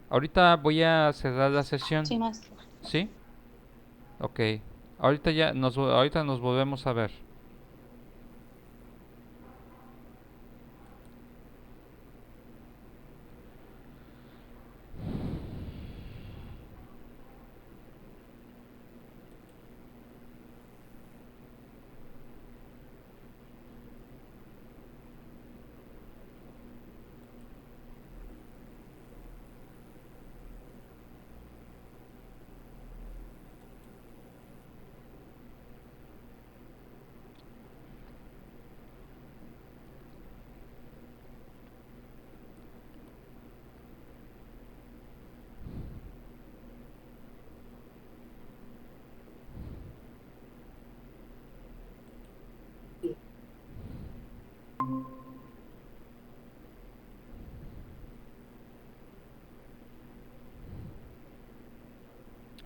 Ahorita voy a cerrar la sesión. Sí, maestro. ¿Sí? Ok. Ahorita nos volvemos a ver.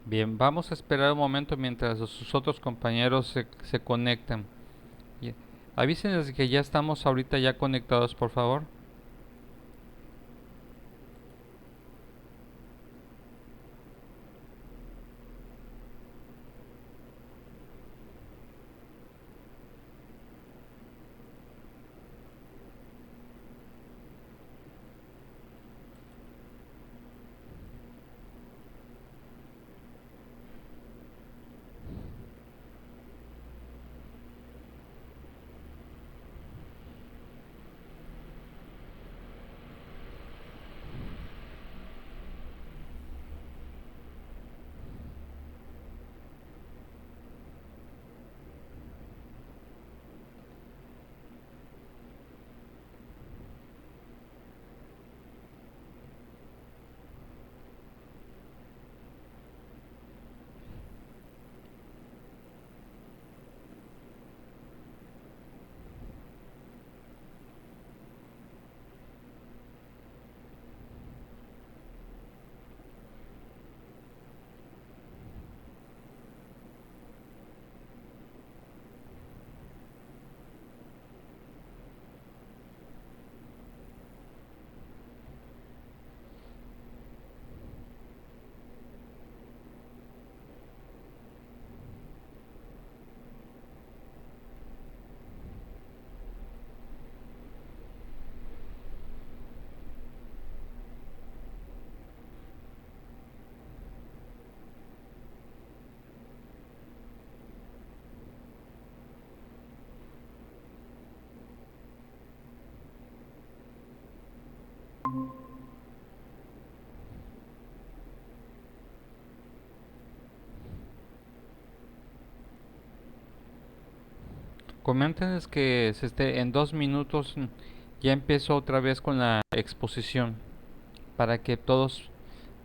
Bien, vamos a esperar un momento mientras sus otros compañeros se conectan. Y avísenles que ya estamos ahorita ya conectados, por favor. Coméntenles que en 2 minutos ya empiezo otra vez con la exposición para que todos,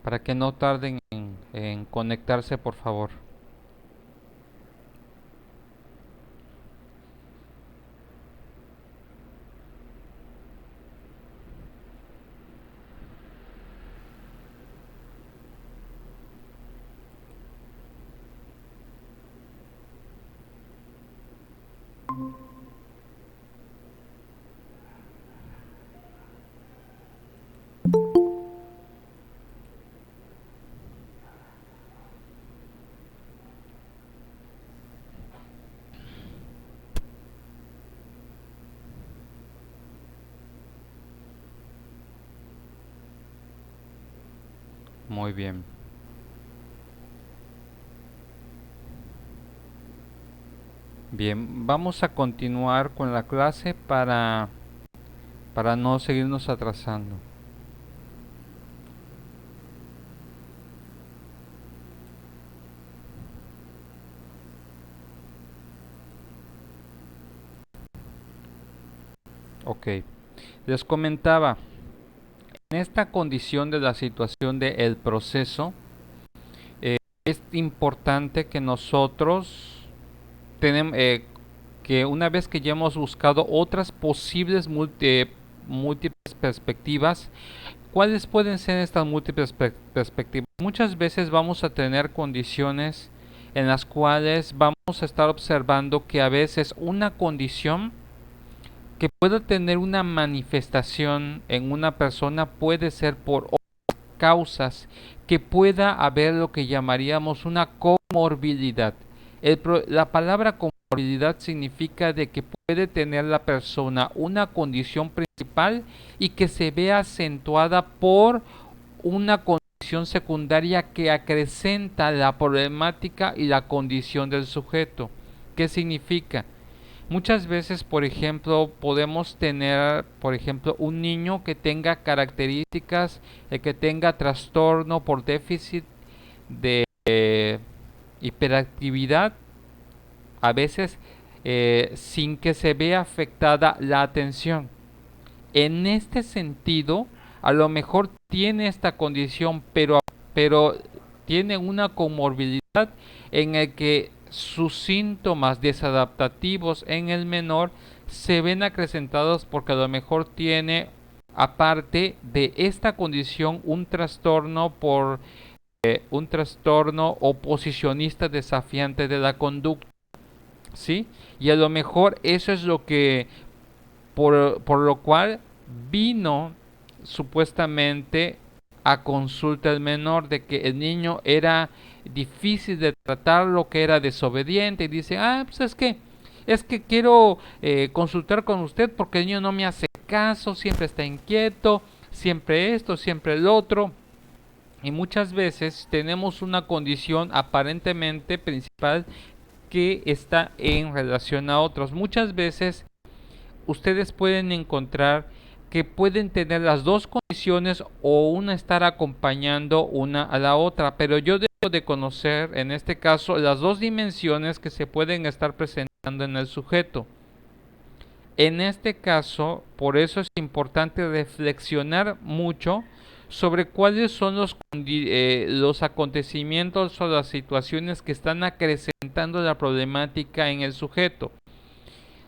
para que no tarden en conectarse, por favor. Muy bien. Bien, vamos a continuar con la clase para no seguirnos atrasando. Ok, les comentaba, en esta condición de la situación del proceso, es importante que nosotros tenemos que una vez que ya hemos buscado otras posibles múltiples perspectivas, ¿cuáles pueden ser estas múltiples perspectivas? Muchas veces vamos a tener condiciones en las cuales vamos a estar observando que a veces una condición que pueda tener una manifestación en una persona puede ser por otras causas, que pueda haber lo que llamaríamos una comorbilidad. La palabra comorbilidad significa de que puede tener la persona una condición principal y que se vea acentuada por una condición secundaria que acrecenta la problemática y la condición del sujeto. ¿Qué significa? Muchas veces, por ejemplo, podemos tener, por ejemplo, un niño que tenga características, que tenga trastorno por déficit de hiperactividad, a veces sin que se vea afectada la atención. En este sentido, a lo mejor tiene esta condición, pero tiene una comorbilidad en el que sus síntomas desadaptativos en el menor se ven acrecentados porque a lo mejor tiene, aparte de esta condición, un trastorno por un trastorno oposicionista desafiante de la conducta, ¿sí? Y a lo mejor eso es lo que, por lo cual vino supuestamente a consulta el menor, de que el niño era difícil de tratarlo, que era desobediente, y dice, pues es que quiero consultar con usted porque el niño no me hace caso, siempre está inquieto, siempre esto, siempre el otro. Y muchas veces tenemos una condición aparentemente principal que está en relación a otros. Muchas veces ustedes pueden encontrar que pueden tener las dos condiciones o una estar acompañando una a la otra, pero yo debo de conocer en este caso las dos dimensiones que se pueden estar presentando en el sujeto. En este caso, por eso es importante reflexionar mucho sobre cuáles son los acontecimientos o las situaciones que están acrecentando la problemática en el sujeto.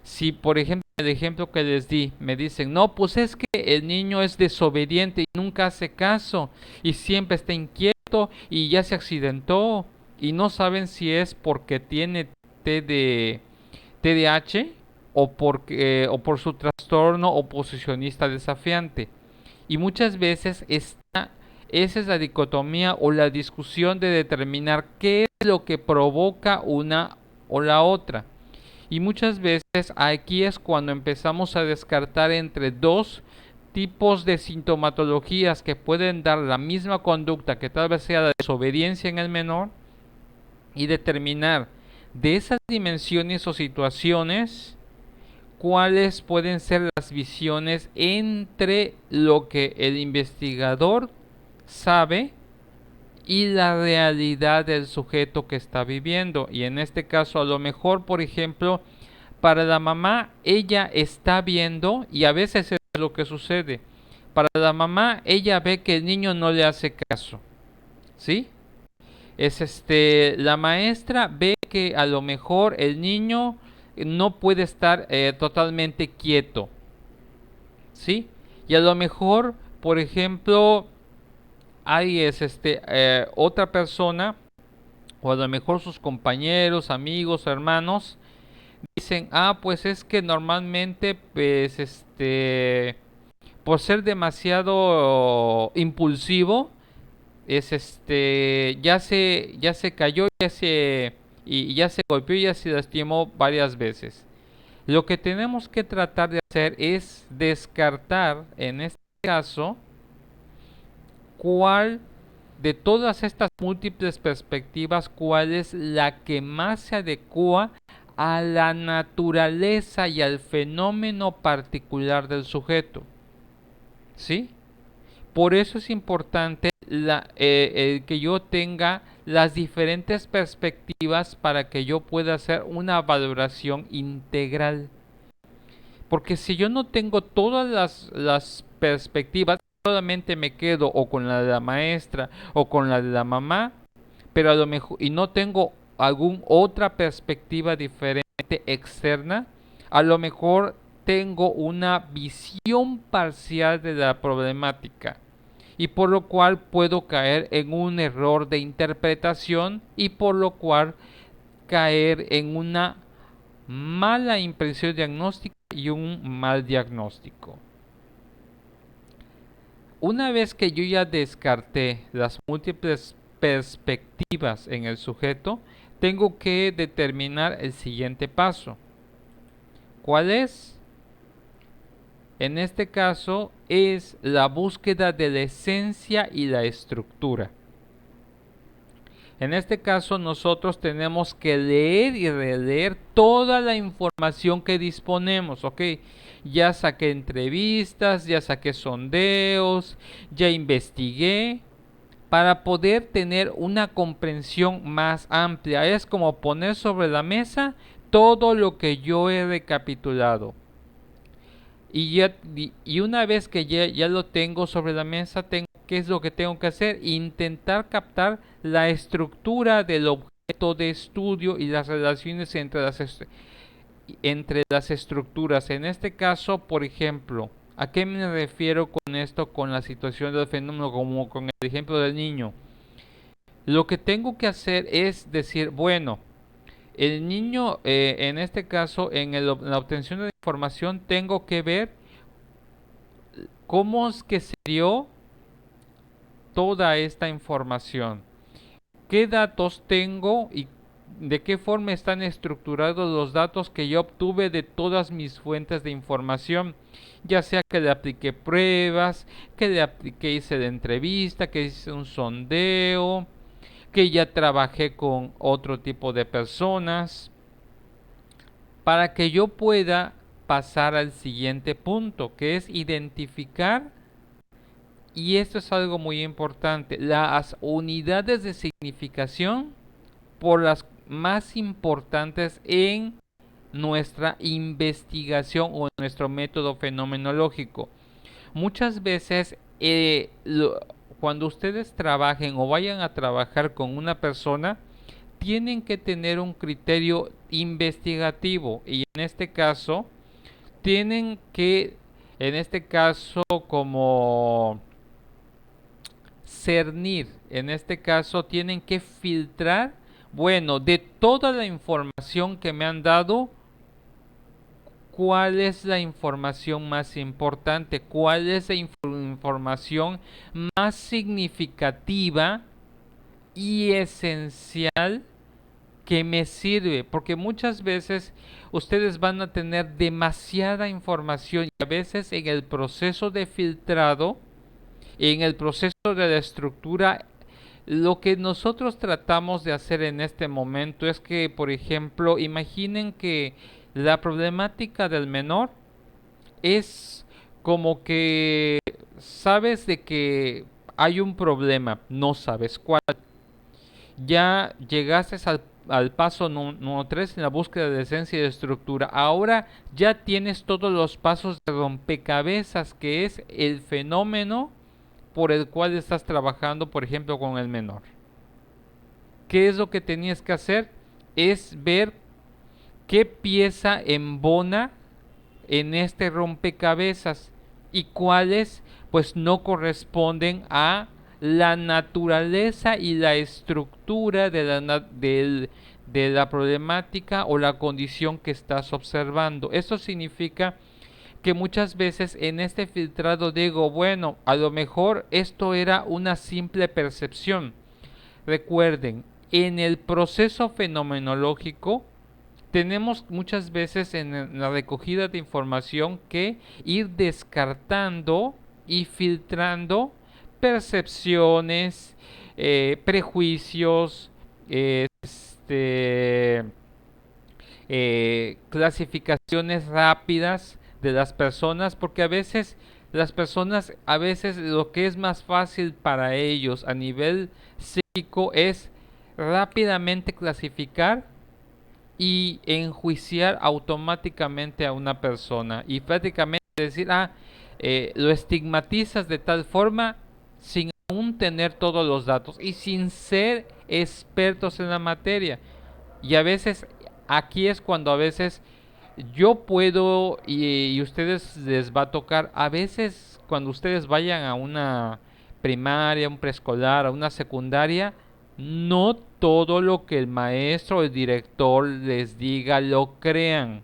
Si, por ejemplo, el ejemplo que les di, me dicen, no, pues es que el niño es desobediente y nunca hace caso y siempre está inquieto y ya se accidentó y no saben si es porque tiene TDAH o por su trastorno oposicionista desafiante. Y muchas veces esa es la dicotomía o la discusión de determinar qué es lo que provoca una o la otra. Y muchas veces aquí es cuando empezamos a descartar entre dos tipos de sintomatologías que pueden dar la misma conducta, que tal vez sea la desobediencia en el menor, y determinar de esas dimensiones o situaciones cuáles pueden ser las visiones entre lo que el investigador sabe y la realidad del sujeto que está viviendo. Y en este caso, a lo mejor, por ejemplo, para la mamá, ella está viendo, y a veces es lo que sucede, para la mamá, ella ve que el niño no le hace caso, ¿sí? La maestra ve que a lo mejor el niño no puede estar totalmente quieto, ¿sí? Y a lo mejor, por ejemplo, hay otra persona, o a lo mejor sus compañeros, amigos, hermanos, dicen, pues es que normalmente, pues, por ser demasiado impulsivo, ya se cayó, ya se golpeó y ya se lastimó varias veces. Lo que tenemos que tratar de hacer es descartar, en este caso, cuál de todas estas múltiples perspectivas, cuál es la que más se adecua a la naturaleza y al fenómeno particular del sujeto, ¿sí? Por eso es importante que yo tenga las diferentes perspectivas para que yo pueda hacer una valoración integral. Porque si yo no tengo todas las perspectivas, solamente me quedo o con la de la maestra o con la de la mamá, pero a lo mejor, y no tengo alguna otra perspectiva diferente externa, a lo mejor tengo una visión parcial de la problemática, y por lo cual puedo caer en un error de interpretación y por lo cual caer en una mala impresión diagnóstica y un mal diagnóstico. Una vez que yo ya descarté las múltiples perspectivas en el sujeto, tengo que determinar el siguiente paso. ¿Cuál es? En este caso es la búsqueda de la esencia y la estructura. En este caso nosotros tenemos que leer y releer toda la información que disponemos, ¿ok? Ya saqué entrevistas, ya saqué sondeos, ya investigué, para poder tener una comprensión más amplia. Es como poner sobre la mesa todo lo que yo he recapitulado. Y una vez que ya lo tengo sobre la mesa, ¿qué es lo que tengo que hacer? Intentar captar la estructura del objeto de estudio y las relaciones entre las estructuras. En este caso, por ejemplo, ¿a qué me refiero con esto, con la situación del fenómeno, como con el ejemplo del niño? Lo que tengo que hacer es decir, bueno, el niño, en este caso, la obtención de información, tengo que ver cómo es que se dio toda esta información, qué datos tengo y de qué forma están estructurados los datos que yo obtuve de todas mis fuentes de información, ya sea que le apliqué pruebas, que hice de entrevista, que hice un sondeo, que ya trabajé con otro tipo de personas, para que yo pueda pasar al siguiente punto, que es identificar, y esto es algo muy importante, las unidades de significación por las más importantes en nuestra investigación o en nuestro método fenomenológico. Muchas veces cuando ustedes trabajen o vayan a trabajar con una persona, tienen que tener un criterio investigativo y en este caso tienen que, en este caso, como cernir, en este caso tienen que filtrar, bueno, de toda la información que me han dado, ¿cuál es la información más importante? ¿Cuál es la información más significativa y esencial que me sirve? Porque muchas veces ustedes van a tener demasiada información y a veces en el proceso de filtrado, en el proceso de la estructura, lo que nosotros tratamos de hacer en este momento es que, por ejemplo, imaginen que la problemática del menor es como que sabes de que hay un problema, no sabes cuál. Ya llegaste al paso número 3 en la búsqueda de esencia y de estructura. Ahora ya tienes todos los pasos de rompecabezas, que es el fenómeno por el cual estás trabajando, por ejemplo, con el menor. ¿Qué es lo que tenías que hacer? Es ver qué pieza embona en este rompecabezas y cuáles pues no corresponden a la naturaleza y la estructura de la problemática o la condición que estás observando. Esto significa que muchas veces en este filtrado digo, bueno, a lo mejor esto era una simple percepción. Recuerden, en el proceso fenomenológico tenemos muchas veces en la recogida de información que ir descartando y filtrando percepciones, prejuicios, clasificaciones rápidas de las personas, porque a veces las personas, a veces lo que es más fácil para ellos a nivel psíquico es rápidamente clasificar y enjuiciar automáticamente a una persona y prácticamente decir, lo estigmatizas de tal forma sin aún tener todos los datos y sin ser expertos en la materia. Y a veces, aquí es cuando a veces yo puedo y ustedes les va a tocar, a veces cuando ustedes vayan a una primaria, un preescolar, a una secundaria, no todo lo que el maestro o el director les diga lo crean,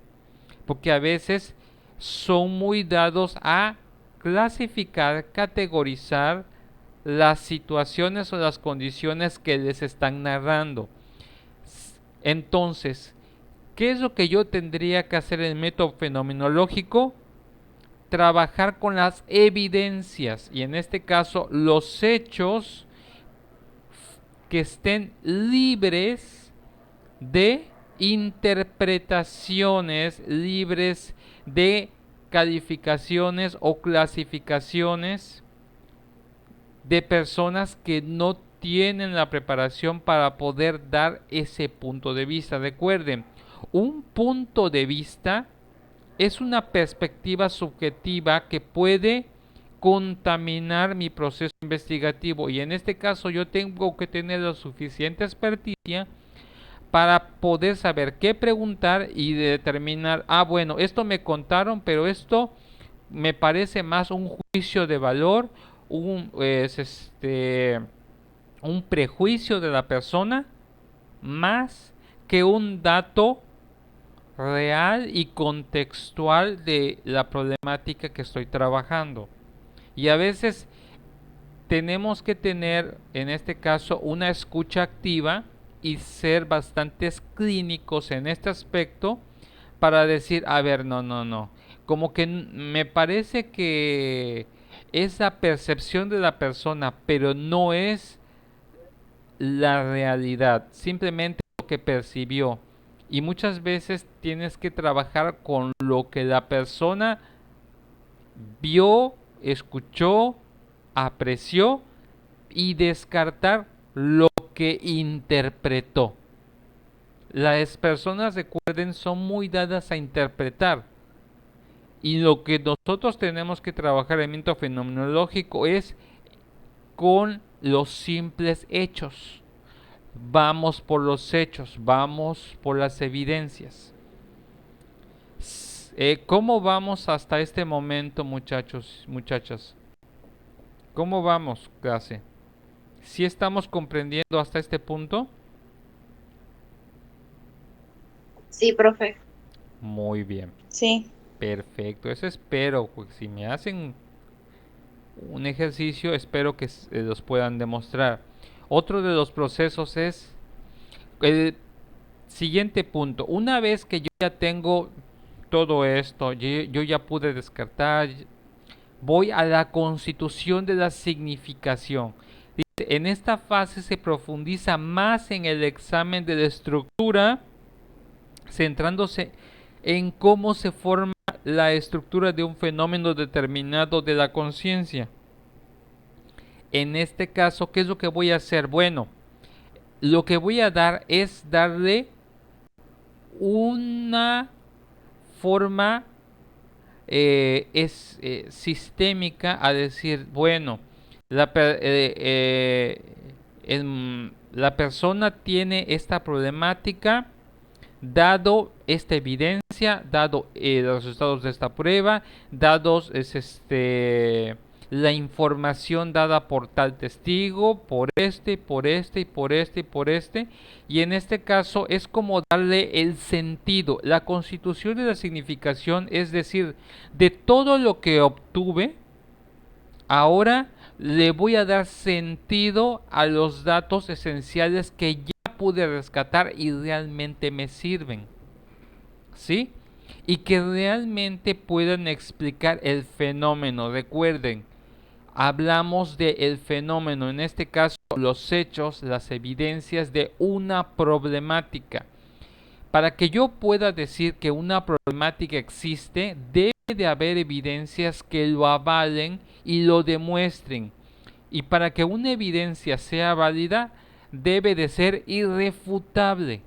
porque a veces son muy dados a clasificar, categorizar las situaciones o las condiciones que les están narrando. Entonces, ¿qué es lo que yo tendría que hacer en el método fenomenológico? Trabajar con las evidencias y en este caso los hechos que estén libres de interpretaciones, libres de calificaciones o clasificaciones de personas que no tienen la preparación para poder dar ese punto de vista. Recuerden, un punto de vista es una perspectiva subjetiva que puede contaminar mi proceso investigativo y en este caso yo tengo que tener la suficiente experticia para poder saber qué preguntar y determinar, bueno, esto me contaron, pero esto me parece más un juicio de valor, un prejuicio de la persona más que un dato real y contextual de la problemática que estoy trabajando. Y a veces tenemos que tener, en este caso, una escucha activa y ser bastantes clínicos en este aspecto para decir, a ver, no, como que me parece que es la percepción de la persona, pero no es la realidad, simplemente lo que percibió. Y muchas veces tienes que trabajar con lo que la persona vio, escuchó, apreció y descartar lo que interpretó. Las personas, recuerden, son muy dadas a interpretar. Y lo que nosotros tenemos que trabajar en el movimiento fenomenológico es con los simples hechos. Vamos por los hechos, vamos por las evidencias. ¿Cómo vamos hasta este momento, muchachos, muchachas? ¿Cómo vamos, clase? ¿Sí estamos comprendiendo hasta este punto? Sí, profe. Muy bien, Sí. perfecto. Eso espero, pues, si me hacen un ejercicio, espero que los puedan demostrar. Otro de los procesos es el siguiente punto. Una vez que yo ya tengo todo esto, yo ya pude descartar, voy a la constitución de la significación. Dice, en esta fase se profundiza más en el examen de la estructura, centrándose en cómo se forma la estructura de un fenómeno determinado de la conciencia. En este caso, ¿qué es lo que voy a hacer? Bueno, lo que voy a dar es darle una forma sistémica a decir, bueno, la persona tiene esta problemática dado esta evidencia, dado los resultados de esta prueba, dados la información dada por tal testigo, por este, por este y por este y por este, y en este caso es como darle el sentido. La constitución de la significación, es decir, de todo lo que obtuve, ahora le voy a dar sentido a los datos esenciales que ya pude rescatar y realmente me sirven, ¿sí? Y que realmente puedan explicar el fenómeno. Recuerden, hablamos del fenómeno, en este caso los hechos, las evidencias de una problemática. Para que yo pueda decir que una problemática existe, debe de haber evidencias que lo avalen y lo demuestren. Y para que una evidencia sea válida, debe de ser irrefutable,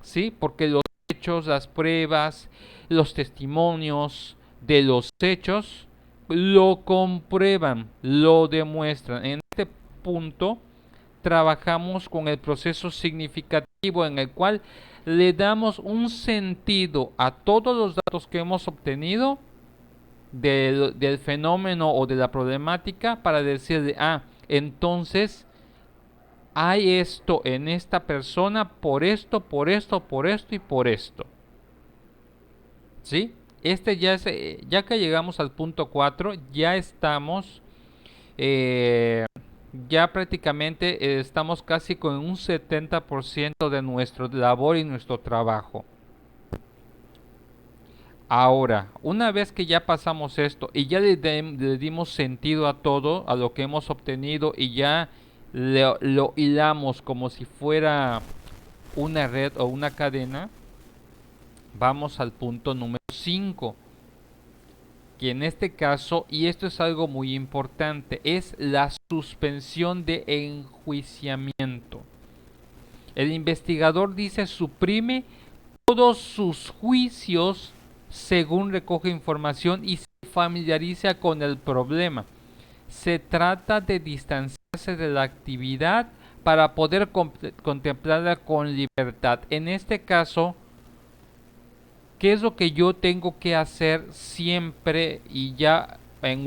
¿sí? Porque los hechos, las pruebas, los testimonios de los hechos lo comprueban, lo demuestran. En este punto trabajamos con el proceso significativo en el cual le damos un sentido a todos los datos que hemos obtenido del fenómeno o de la problemática para decirle, entonces hay esto en esta persona por esto, por esto, por esto y por esto. ¿Sí? Ya que llegamos al punto 4, ya estamos, ya prácticamente estamos casi con un 70% de nuestra labor y nuestro trabajo. Ahora, una vez que ya pasamos esto y ya le dimos sentido a todo, a lo que hemos obtenido y ya lo hilamos como si fuera una red o una cadena, vamos al punto número 5, que en este caso, y esto es algo muy importante, es la suspensión de enjuiciamiento. El investigador dice suprime todos sus juicios según recoge información y se familiariza con el problema. Se trata de distanciarse de la actividad para poder contemplarla con libertad. En este caso, ¿qué es lo que yo tengo que hacer siempre y ya en